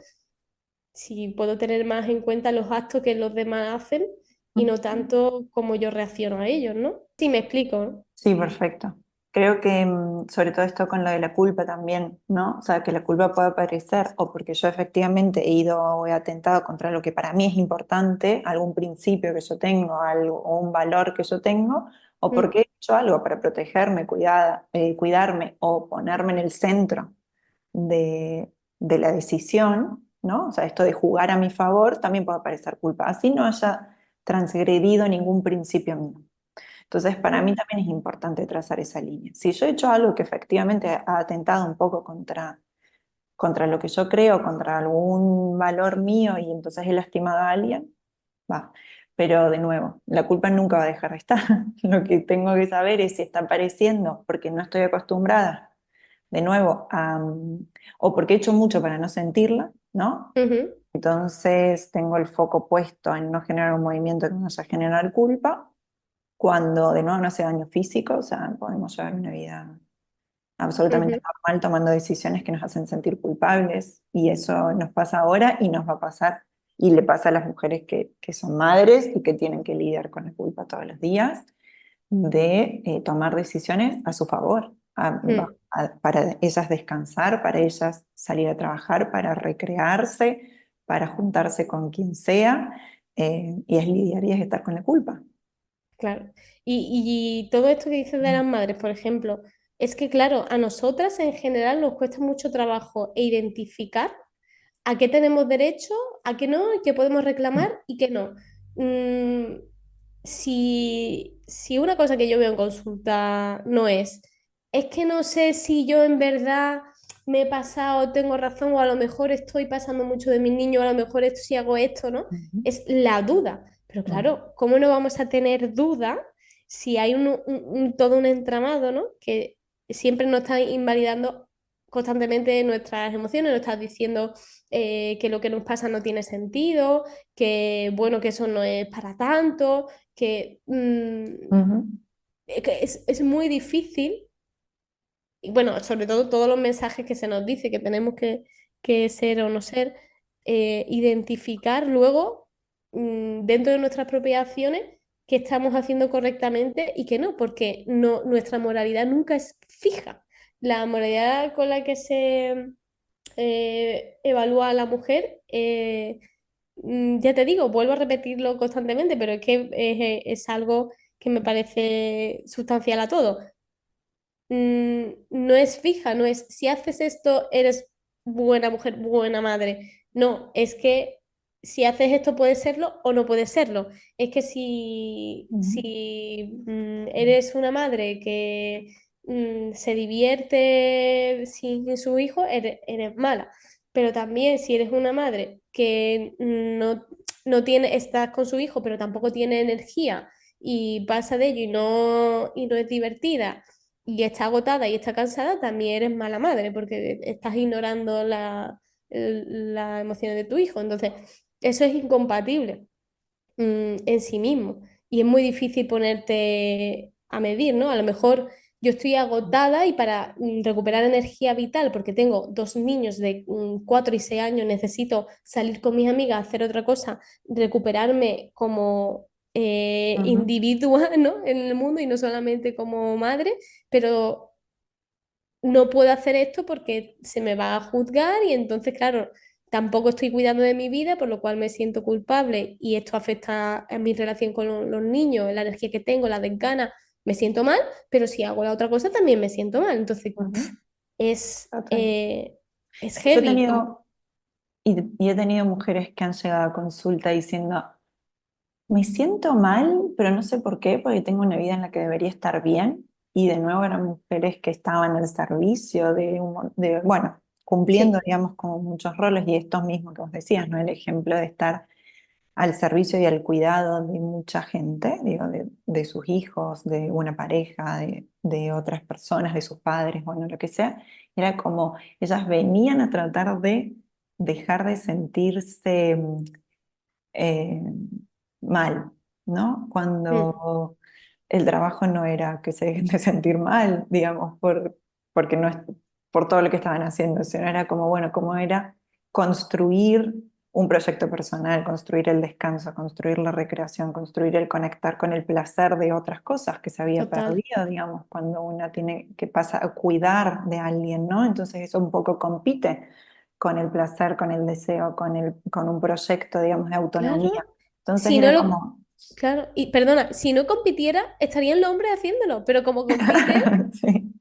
Si puedo tener más en cuenta los actos que los demás hacen y no tanto cómo yo reacciono a ellos, ¿no? Sí, me explico, ¿no? Sí, perfecto. Creo que sobre todo esto con lo de la culpa también, ¿no? O sea, que la culpa puede aparecer o porque yo efectivamente he ido o he atentado contra lo que para mí es importante, algún principio que yo tengo, algo, o un valor que yo tengo, o Mm, porque he hecho algo para protegerme, cuidarme o ponerme en el centro de la decisión, ¿no? O sea, esto de jugar a mi favor también puede aparecer culpa, así no haya transgredido ningún principio mío. Entonces, para mí mm, también es importante trazar esa línea. Si yo he hecho algo que efectivamente ha atentado un poco contra contra lo que yo creo, contra algún valor mío y entonces he lastimado a alguien, va. Pero de nuevo, la culpa nunca va a dejar de estar. Lo que tengo que saber es si está apareciendo porque no estoy acostumbrada, de nuevo, o porque he hecho mucho para no sentirla, ¿no? Ujú, Entonces tengo el foco puesto en no generar un movimiento que me vaya a generar culpa, cuando de nuevo no hace daño físico, o sea, podemos llevar una vida absolutamente ujú, normal tomando decisiones que nos hacen sentir culpables y eso nos pasa ahora y nos va a pasar y le pasa a las mujeres que son madres y que tienen que lidiar con la culpa todos los días de tomar decisiones a su favor, mm, para ellas descansar, para ellas salir a trabajar, para recrearse, para juntarse con quien sea, y es lidiar y es estar con la culpa. claro. Y todo esto que dices de las madres, por ejemplo, es que, claro, a nosotras en general nos cuesta mucho trabajo identificar a qué tenemos derecho, a qué no, y qué podemos reclamar y qué no. Mm, si una cosa que yo veo en consulta no es que no sé si yo en verdad me he pasado, tengo razón, o a lo mejor estoy pasando mucho de mis niños, o a lo mejor esto, si hago esto, ¿no? Ujú, Es la duda. Pero ujú, claro, ¿cómo no vamos a tener duda si hay todo un entramado, ¿no? Que siempre nos está invalidando constantemente nuestras emociones, nos está diciendo que lo que nos pasa no tiene sentido, que bueno, que eso no es para tanto, ujú, que es muy difícil, y bueno, sobre todo todos los mensajes que se nos dice que tenemos que ser o no ser, identificar luego dentro de nuestras propias acciones que estamos haciendo correctamente y que no, porque no, nuestra moralidad nunca es fija. La moralidad con la que se evalúa a la mujer, ya te digo, vuelvo a repetirlo constantemente, pero es que es algo que me parece sustancial a todo. No es fija, no es si haces esto eres buena mujer, buena madre. No, es que si haces esto puedes serlo o no puedes serlo. Es que ujú, si eres una madre que se divierte sin su hijo, eres mala. Pero también si eres una madre que no tiene, estás con su hijo, pero tampoco tiene energía y pasa de ello y no es divertida y está agotada y está cansada, también eres mala madre porque estás ignorando las emociones de tu hijo. Entonces, eso es incompatible en sí mismo y es muy difícil ponerte a medir, ¿no? A lo mejor yo estoy agotada y para recuperar energía vital, porque tengo dos niños de 4 y 6 años, necesito salir con mis amigas, hacer otra cosa, recuperarme como ujú, individua, ¿no? En el mundo y no solamente como madre, pero no puedo hacer esto porque se me va a juzgar y entonces, claro, tampoco estoy cuidando de mi vida, por lo cual me siento culpable y esto afecta a mi relación con los niños, la energía que tengo, la desgana, me siento mal, pero si hago la otra cosa también me siento mal. Entonces, ujú. es, Total. eh, es Yo he heavy. tenido, y he tenido mujeres que han llegado a consulta diciendo, me siento mal, pero no sé por qué, porque tengo una vida en la que debería estar bien. Y de nuevo eran mujeres que estaban al servicio bueno, cumpliendo, Sí, digamos, como muchos roles y estos mismos que vos decías, ¿no? El ejemplo de estar al servicio y al cuidado de mucha gente, digo, de sus hijos, de una pareja, de otras personas, de sus padres, bueno, lo que sea. Era como ellas venían a tratar de dejar de sentirse eh, mal, ¿no? mm, Cuando el trabajo no era que se dejen de sentir mal, digamos, porque no es por todo lo que estaban haciendo, sino era como, bueno, cómo era construir un proyecto personal, construir el descanso, construir la recreación, construir el conectar con el placer de otras cosas que se había total. perdido, digamos, cuando una tiene que pasar a cuidar de alguien, ¿no? Entonces eso un poco compite con el placer, con el deseo, con un proyecto, digamos, de autonomía. Claro. Entonces Si no era lo, como, claro, y perdona, si no compitiera, estarían los hombres haciéndolo, pero como compiten, sí,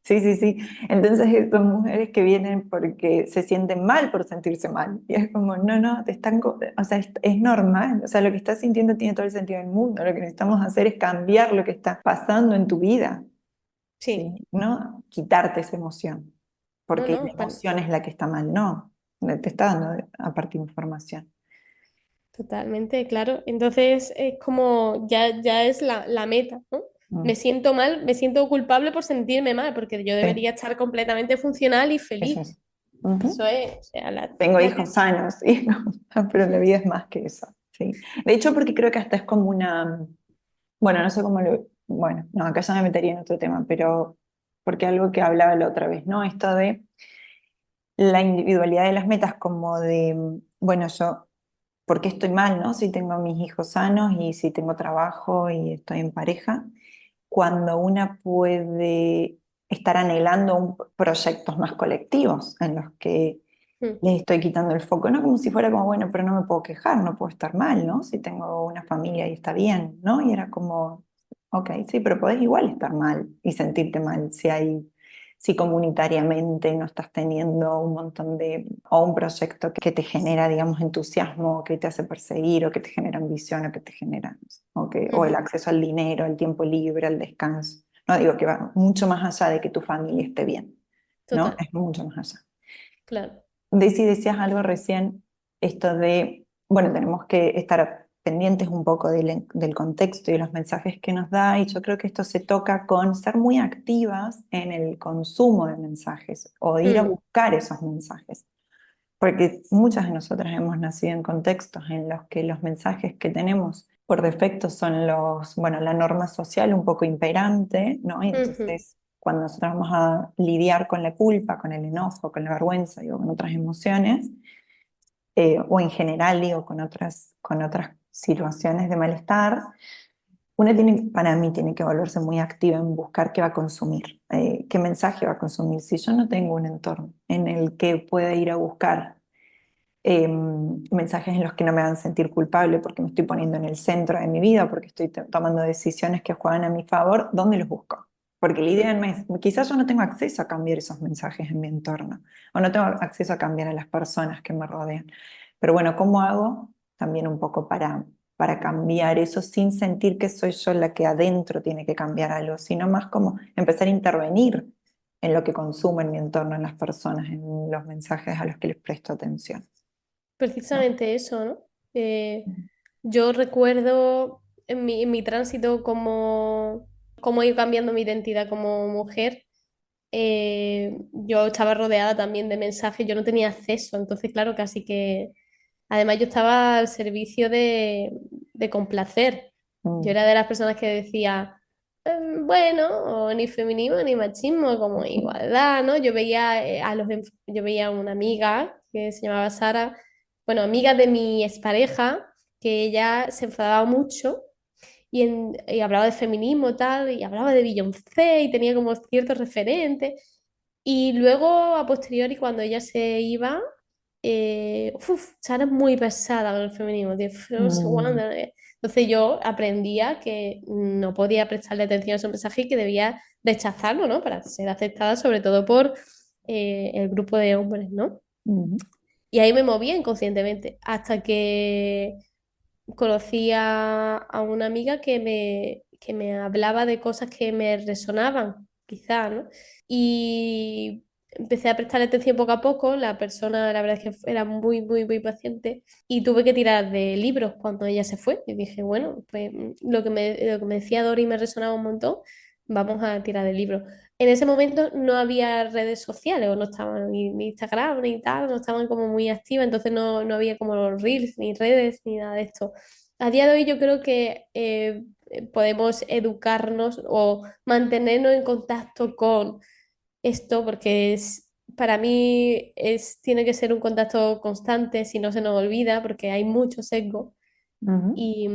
sí, sí, sí. Entonces son mujeres que vienen porque se sienten mal por sentirse mal. Y es como, no, no, o sea, es normal. O sea, lo que estás sintiendo tiene todo el sentido del mundo. Lo que necesitamos hacer es cambiar lo que está pasando en tu vida, ¿sí? sí. No quitarte esa emoción. No, porque la no, emoción es la que está mal, no, te está dando aparte información. totalmente, claro. Entonces es como, ya es la meta, ¿no? Mm, Me siento mal, me siento culpable por sentirme mal, porque yo sí, debería estar completamente funcional y eso feliz. es. Ujú. Eso es, o sea, Tengo hijos sanos, ¿sí? Pero la vida es más que eso, ¿sí? De hecho, porque creo que hasta es como una, bueno, no sé cómo lo, bueno, no, acá ya me metería en otro tema, pero porque algo que hablaba la otra vez, ¿no? Esto de la individualidad de las metas, como de, bueno, yo, ¿por qué estoy mal, no? Si tengo a mis hijos sanos y si tengo trabajo y estoy en pareja, cuando una puede estar anhelando proyectos más colectivos en los que Mm, les estoy quitando el foco, no como si fuera como, bueno, pero no me puedo quejar, no puedo estar mal, ¿no? Si tengo una familia y está bien, ¿no? Y era como, ok, sí, pero podés igual estar mal y sentirte mal si comunitariamente no estás teniendo un montón de, o un proyecto que te genera, digamos, entusiasmo, o que te hace perseguir, o que te genera ambición, o que te genera, o el ujú, acceso al dinero, al tiempo libre, al descanso. No digo que va mucho más allá de que tu familia esté bien, ¿no? total, Es mucho más allá. claro. Daisy, decías algo recién, esto de, bueno, tenemos que estar pendientes un poco del contexto y los mensajes que nos da, y yo creo que esto se toca con ser muy activas en el consumo de mensajes o de ir a Mm, buscar esos mensajes, porque muchas de nosotras hemos nacido en contextos en los que los mensajes que tenemos por defecto son bueno, la norma social un poco imperante, ¿no? Y ujú, entonces cuando nosotros vamos a lidiar con la culpa, con el enojo, con la vergüenza, digo, con otras emociones, o en general, digo, con otras situaciones de malestar, una tiene, para mí, tiene que volverse muy activa en buscar qué va a consumir, qué mensaje va a consumir. Si yo no tengo un entorno en el que pueda ir a buscar mensajes en los que no me hagan sentir culpable porque me estoy poniendo en el centro de mi vida, porque estoy tomando decisiones que juegan a mi favor, ¿dónde los busco? Porque la idea no mm. es, quizás yo no tengo acceso a cambiar esos mensajes en mi entorno, o no tengo acceso a cambiar a las personas que me rodean. Pero bueno, ¿cómo hago? También un poco para cambiar eso sin sentir que soy yo la que adentro tiene que cambiar algo, sino más como empezar a intervenir en lo que consumo en mi entorno, en las personas, en los mensajes a los que les presto atención. ¿No? Precisamente eso, ¿no? Yo recuerdo en mi tránsito cómo he ido cambiando mi identidad como mujer. Yo estaba rodeada también de mensajes, yo no tenía acceso, entonces claro, casi que... Además yo estaba al servicio de complacer. Yo Mm. era de las personas que decía, bueno, o ni feminismo ni machismo, como igualdad, ¿no? Yo veía a una amiga que se llamaba Sara, bueno, amiga de mi expareja, que ella se enfadaba mucho y hablaba de feminismo tal, y hablaba de Beyoncé y tenía como ciertos referentes. Y luego, a posteriori, cuando ella se iba, Sara es muy pesada con el feminismo, tío, no sé Mm, cuándo, Entonces yo aprendía que no podía prestarle atención a ese mensaje y que debía rechazarlo, ¿no? Para ser aceptada, sobre todo por el grupo de hombres, ¿no? mm, Y ahí me movía inconscientemente, hasta que conocí a una amiga que me hablaba de cosas que me resonaban, quizá, ¿no? Y empecé a prestarle atención poco a poco. La persona, la verdad es que era muy, muy, muy paciente y tuve que tirar de libros cuando ella se fue. Y dije, bueno, pues lo que me decía Dori me resonaba un montón, vamos a tirar de libros. En ese momento no había redes sociales, o no estaban ni Instagram ni tal, no estaban como muy activas, entonces no había como los reels, ni redes, ni nada de esto. A día de hoy yo creo que podemos educarnos o mantenernos en contacto con esto, porque para mí tiene que ser un contacto constante, si no se nos olvida, porque hay mucho sesgo. ujú, Y,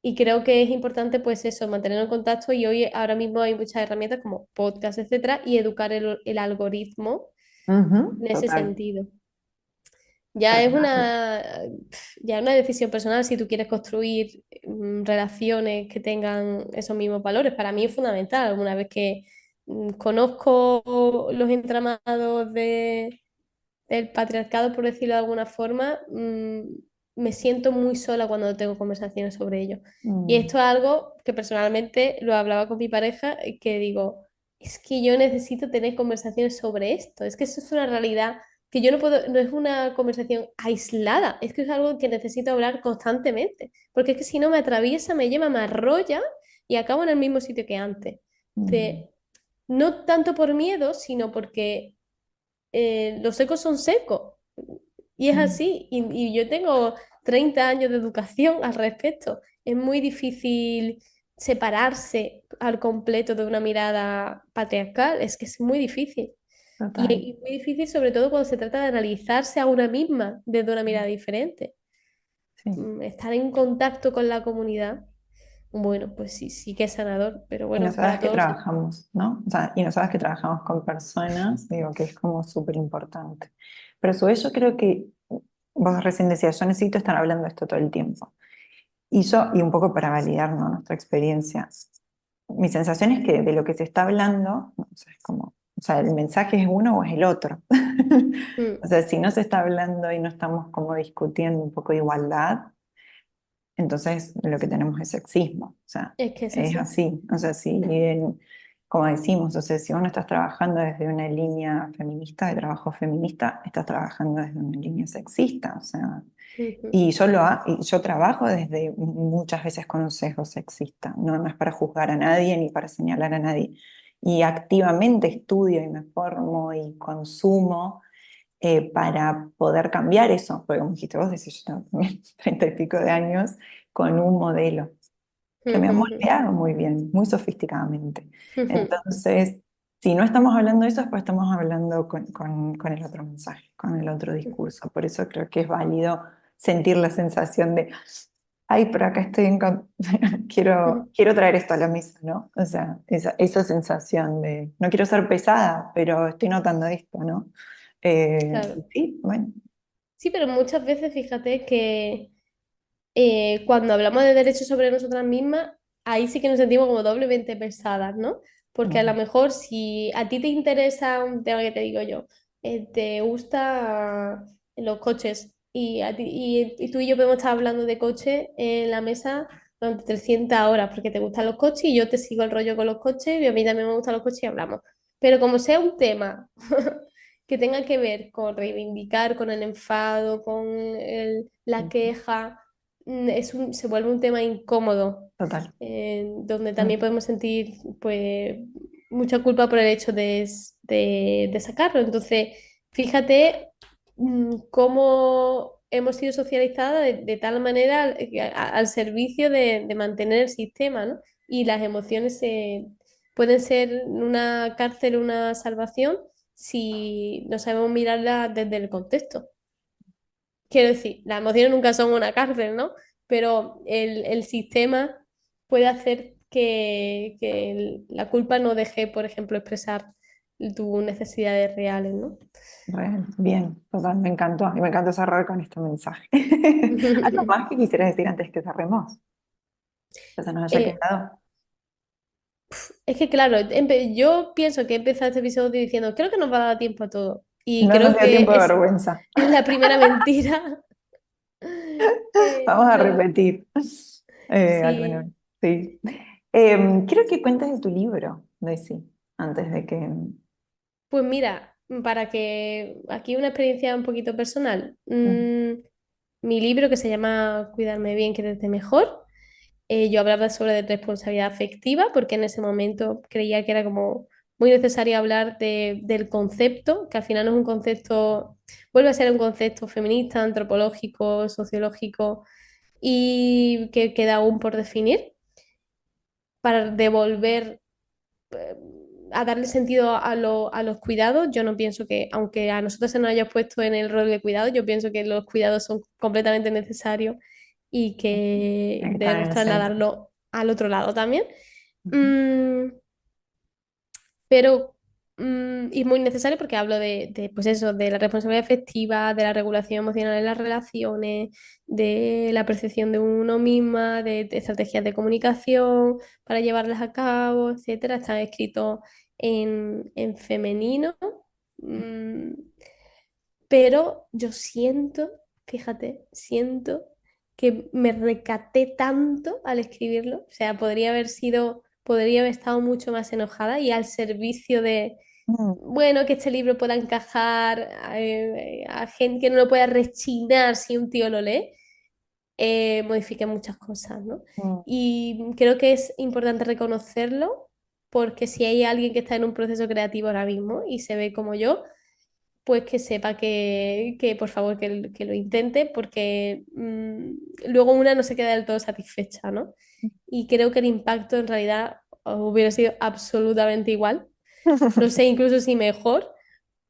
y creo que es importante, pues eso, mantenernos en contacto. Y hoy, ahora mismo hay muchas herramientas como podcast, etcétera, y educar el algoritmo ujú, en ese total. sentido. Ya es Fernando. una decisión personal si tú quieres construir relaciones que tengan esos mismos valores. Para mí es fundamental. Una vez que conozco los entramados del patriarcado, por decirlo de alguna forma, me siento muy sola cuando tengo conversaciones sobre ello. Y Mm, esto es algo que personalmente lo hablaba con mi pareja, y que digo, es que yo necesito tener conversaciones sobre esto, es que eso es una realidad que yo no puedo, no es una conversación aislada, es que es algo que necesito hablar constantemente, porque es que si no me atraviesa, me lleva, me arrolla y acabo en el mismo sitio que antes. Mm, De, no tanto por miedo, sino porque los secos son secos. Y es mm, así. Y yo tengo 30 años de educación al respecto. Es muy difícil separarse al completo de una mirada patriarcal. Es que es muy difícil. total. Y muy difícil sobre todo cuando se trata de analizarse a una misma desde una Mm, mirada diferente. sí. Estar en contacto con la comunidad, bueno, pues sí, sí que es sanador, pero Y no bueno, sabes para que todos. trabajamos, ¿no? O sea, y no sabes que trabajamos con personas, digo que es como súper importante. Pero a su vez yo creo que, vos recién decías, yo necesito estar hablando de esto todo el tiempo. Y yo, y un poco para validar, ¿no?, nuestra experiencia, mi sensación es que de lo que se está hablando, o sea, es como, o sea, el mensaje es uno o es el otro. Mm, O sea, si no se está hablando y no estamos como discutiendo un poco de igualdad, entonces lo que tenemos es sexismo. O sea, es que es es así. así. O sea, como decimos, o sea, si vos no estás trabajando desde una línea feminista, de trabajo feminista, estás trabajando desde una línea sexista. O sea, Ujú, y yo trabajo desde muchas veces con un sesgo sexista. No, no es para juzgar a nadie ni para señalar a nadie. Y activamente estudio y me formo y consumo para poder cambiar eso. Porque como dijiste vos, decís, yo tengo también 30 y pico de años con un modelo que me ha ujú, moldeado muy bien, muy sofisticadamente. ujú. Entonces, si no estamos hablando de eso, después estamos hablando con el otro mensaje, con el otro discurso. Por eso creo que es válido sentir la sensación de, ay, pero acá estoy quiero traer esto a la mesa, ¿no? O sea, esa sensación de, no quiero ser pesada, pero estoy notando esto, ¿no? Claro. Sí, bueno. Sí, pero muchas veces fíjate que cuando hablamos de derechos sobre nosotras mismas, ahí sí que nos sentimos como doblemente pesadas, ¿no? Porque a lo Mm, mejor si a ti te interesa un tema que te digo yo, te gusta los coches y tú y yo podemos estar hablando de coches en la mesa durante 300 horas porque te gustan los coches y yo te sigo el rollo con los coches y a mí también me gustan los coches y hablamos. Pero como sea un tema que tenga que ver con reivindicar, con el enfado, con la mm, queja, se vuelve un tema incómodo, total. donde también Mm, podemos sentir pues, mucha culpa por el hecho de sacarlo. Entonces, fíjate cómo hemos sido socializadas de tal manera al servicio de mantener el sistema, ¿no? Y las emociones pueden ser una cárcel, una salvación, si no sabemos mirarla desde el contexto. Quiero decir, las emociones nunca son una cárcel, ¿no? Pero el sistema puede hacer que la culpa no deje, por ejemplo, expresar tus necesidades reales, ¿no? real, bien, total, me encantó. Y me encantó cerrar con este mensaje. ¿Algo más que quisieras decir antes que cerremos? Que se nos haya Eh, quedado. es que, claro, yo pienso que he empezado este episodio diciendo, creo que nos va a dar tiempo a todo. Y No nos creo dio tiempo que de es vergüenza. la primera mentira. Vamos a No, repetir. Alguna sí. vez. Sí. Quiero que cuentes de tu libro, Daisy, antes de que... Pues mira, para que aquí una experiencia un poquito personal. Mi libro que se llama Cuidarme bien, quererte mejor. Yo hablaba sobre responsabilidad afectiva porque en ese momento creía que era como muy necesario hablar del concepto, que al final no es un concepto, vuelve a ser un concepto feminista, antropológico, sociológico y que queda aún por definir para devolver a darle sentido a los cuidados. Yo no pienso que, aunque a nosotros se nos haya puesto en el rol de cuidado, yo pienso que los cuidados son completamente necesarios y que Tiene que estar en debemos el centro. trasladarlo al otro lado también. Ujú. Mm, pero y muy necesario porque hablo pues eso, de la responsabilidad afectiva, de la regulación emocional en las relaciones, de la percepción de uno misma, de estrategias de comunicación para llevarlas a cabo, etcétera. Está escrito en femenino, mm, pero yo siento, fíjate, siento que me recaté tanto al escribirlo, o sea, podría haber sido podría haber estado mucho más enojada y al servicio de, Mm, bueno, que este libro pueda encajar a gente que no lo pueda rechinar si un tío lo lee, modifiqué muchas cosas, ¿no? mm, Y creo que es importante reconocerlo porque si hay alguien que está en un proceso creativo ahora mismo y se ve como yo, pues que sepa que por favor que lo intente porque luego una no se queda del todo satisfecha, ¿no? Y creo que el impacto en realidad hubiera sido absolutamente igual, no sé incluso si mejor,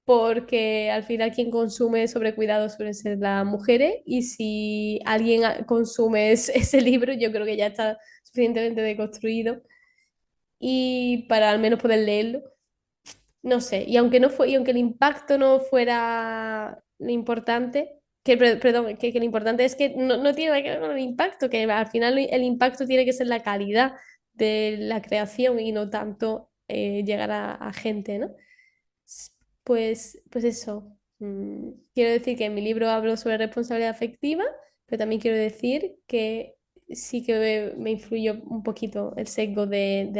porque al final quien consume sobre cuidado suelen ser las mujeres y si alguien consume ese libro yo creo que ya está suficientemente deconstruido y para al menos poder leerlo. No sé, y aunque el impacto no fuera lo importante, perdón, que lo importante es que no tiene nada que ver con el impacto, que al final el impacto tiene que ser la calidad de la creación y no tanto llegar a gente, ¿no? S- pues eso. Quiero decir que en mi libro hablo sobre responsabilidad afectiva, pero también quiero decir que sí que me influyó un poquito el sesgo de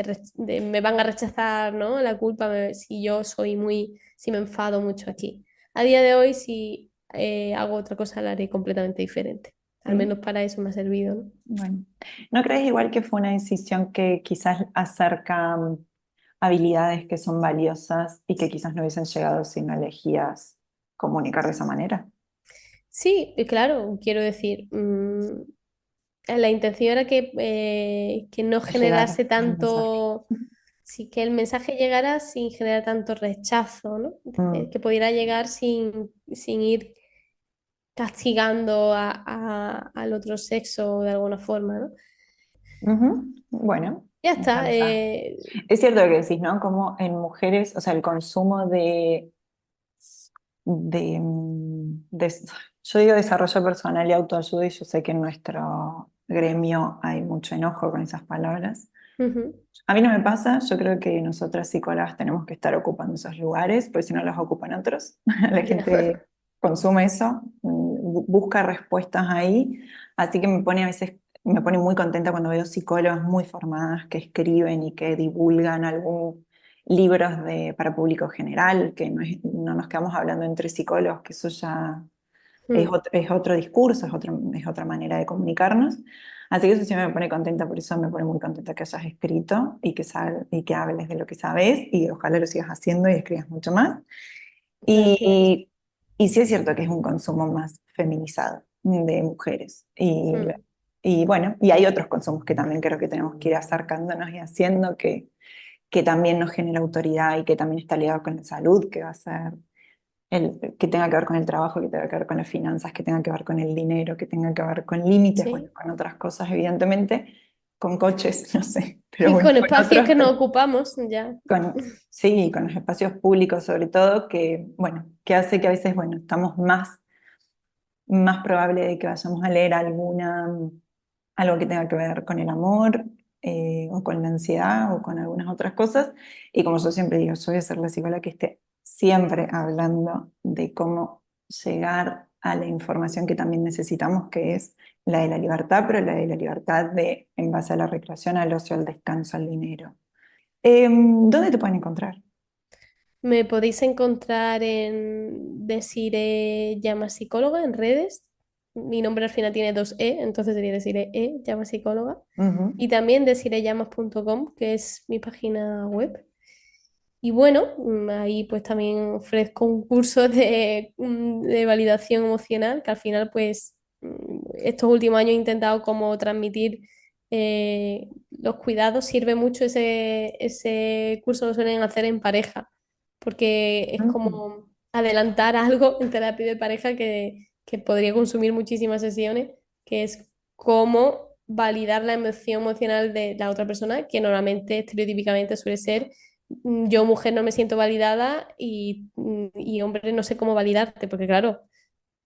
me van a rechazar, ¿no? La culpa si yo soy si me enfado mucho aquí. A día de hoy, si hago otra cosa, la haré completamente diferente. Al sí, menos para eso me ha servido, ¿no? bueno. ¿No crees igual que fue una decisión que quizás acerca habilidades que son valiosas y que quizás no hubiesen llegado si no elegías comunicar de esa manera? Sí, claro, quiero decir, la intención era que no Llegar generase al mensaje. tanto, sí, que el mensaje llegara sin generar tanto rechazo, ¿no? Mm, Que pudiera llegar sin ir castigando al otro sexo de alguna forma, ¿no? ujú. Bueno, Ya me está. encanta. Es cierto lo que decís, ¿no? Como en mujeres, o sea, el consumo de yo digo desarrollo personal y autoayuda y yo sé que en nuestro gremio hay mucho enojo con esas palabras. Ujú. A mí no me pasa, yo creo que nosotras psicólogas tenemos que estar ocupando esos lugares, porque si no los ocupan otros. La Ya. gente consume eso, busca respuestas ahí, así que me pone a veces, me pone muy contenta cuando veo psicólogas muy formadas que escriben y que divulgan algún libros para público general, que no nos quedamos hablando entre psicólogos, que eso ya Mm. es otro discurso, es otra manera de comunicarnos. Así que eso sí me pone contenta, por eso me pone muy contenta que hayas escrito y que hables de lo que sabes y ojalá lo sigas haciendo y escribas mucho más. Gracias. Y, y sí es cierto que es un consumo más feminizado de mujeres. Mm. Y bueno, y hay otros consumos que también creo que tenemos que ir acercándonos y haciendo que también nos genera autoridad y que también está ligado con la salud, que va a ser que tenga que ver con el trabajo, que tenga que ver con las finanzas, que tenga que ver con el dinero, que tenga que ver con límites, bueno, Sí. con otras cosas, evidentemente, con coches, no sé, pero bueno, Con con espacios otros, que nos ocupamos, ya. sí, con los espacios públicos sobre todo, que, bueno, que hace que a veces, bueno, estamos más probable de que vayamos a leer algo que tenga que ver con el amor, o con la ansiedad, o con algunas otras cosas. Y como yo siempre digo, yo voy a ser la psicóloga que esté siempre hablando de cómo llegar a la información que también necesitamos, que es la de la libertad, pero la de la libertad en base a la recreación, al ocio, al descanso, al dinero. ¿Dónde te pueden encontrar? Me podéis encontrar en Desire Llama Psicóloga en redes. Mi nombre al final tiene dos E, entonces sería Desire Llama Psicóloga. Ujú. Y también desirellamas.com, que es mi página web. Y bueno, ahí pues también ofrezco un curso de validación emocional, que al final pues estos últimos años he intentado como transmitir los cuidados. Sirve mucho ese curso, lo suelen hacer en pareja, porque es Mm. como adelantar algo en terapia de pareja que podría consumir muchísimas sesiones, que es cómo validar la emoción emocional de la otra persona, que normalmente, estereotípicamente suele ser yo mujer no me siento validada y hombre no sé cómo validarte, porque claro,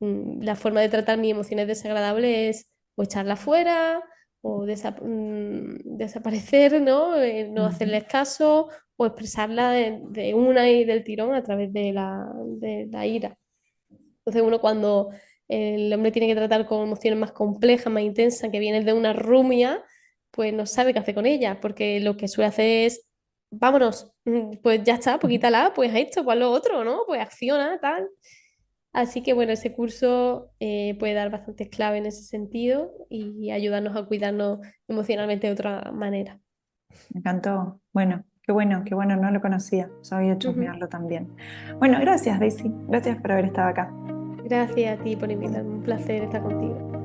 la forma de tratar mis emociones desagradables es o echarla fuera o desaparecer, ¿no? No Ujú. hacerles caso o expresarla de una y del tirón a través de la ira. Entonces uno cuando el hombre tiene que tratar con emociones más complejas, más intensas, que vienen de una rumia, pues no sabe qué hacer con ella, porque lo que suele hacer es, vámonos, pues ya está, pues quítala, pues esto, pues lo otro, ¿no? Pues acciona, tal. Así que bueno, ese curso puede dar bastantes claves en ese sentido y ayudarnos a cuidarnos emocionalmente de otra manera. Me encantó. Qué bueno, no lo conocía. Ya voy a Ujú. chusmearlo también. Bueno, gracias, Daisy. Gracias por haber estado acá. Gracias a ti por invitarme, un placer estar contigo.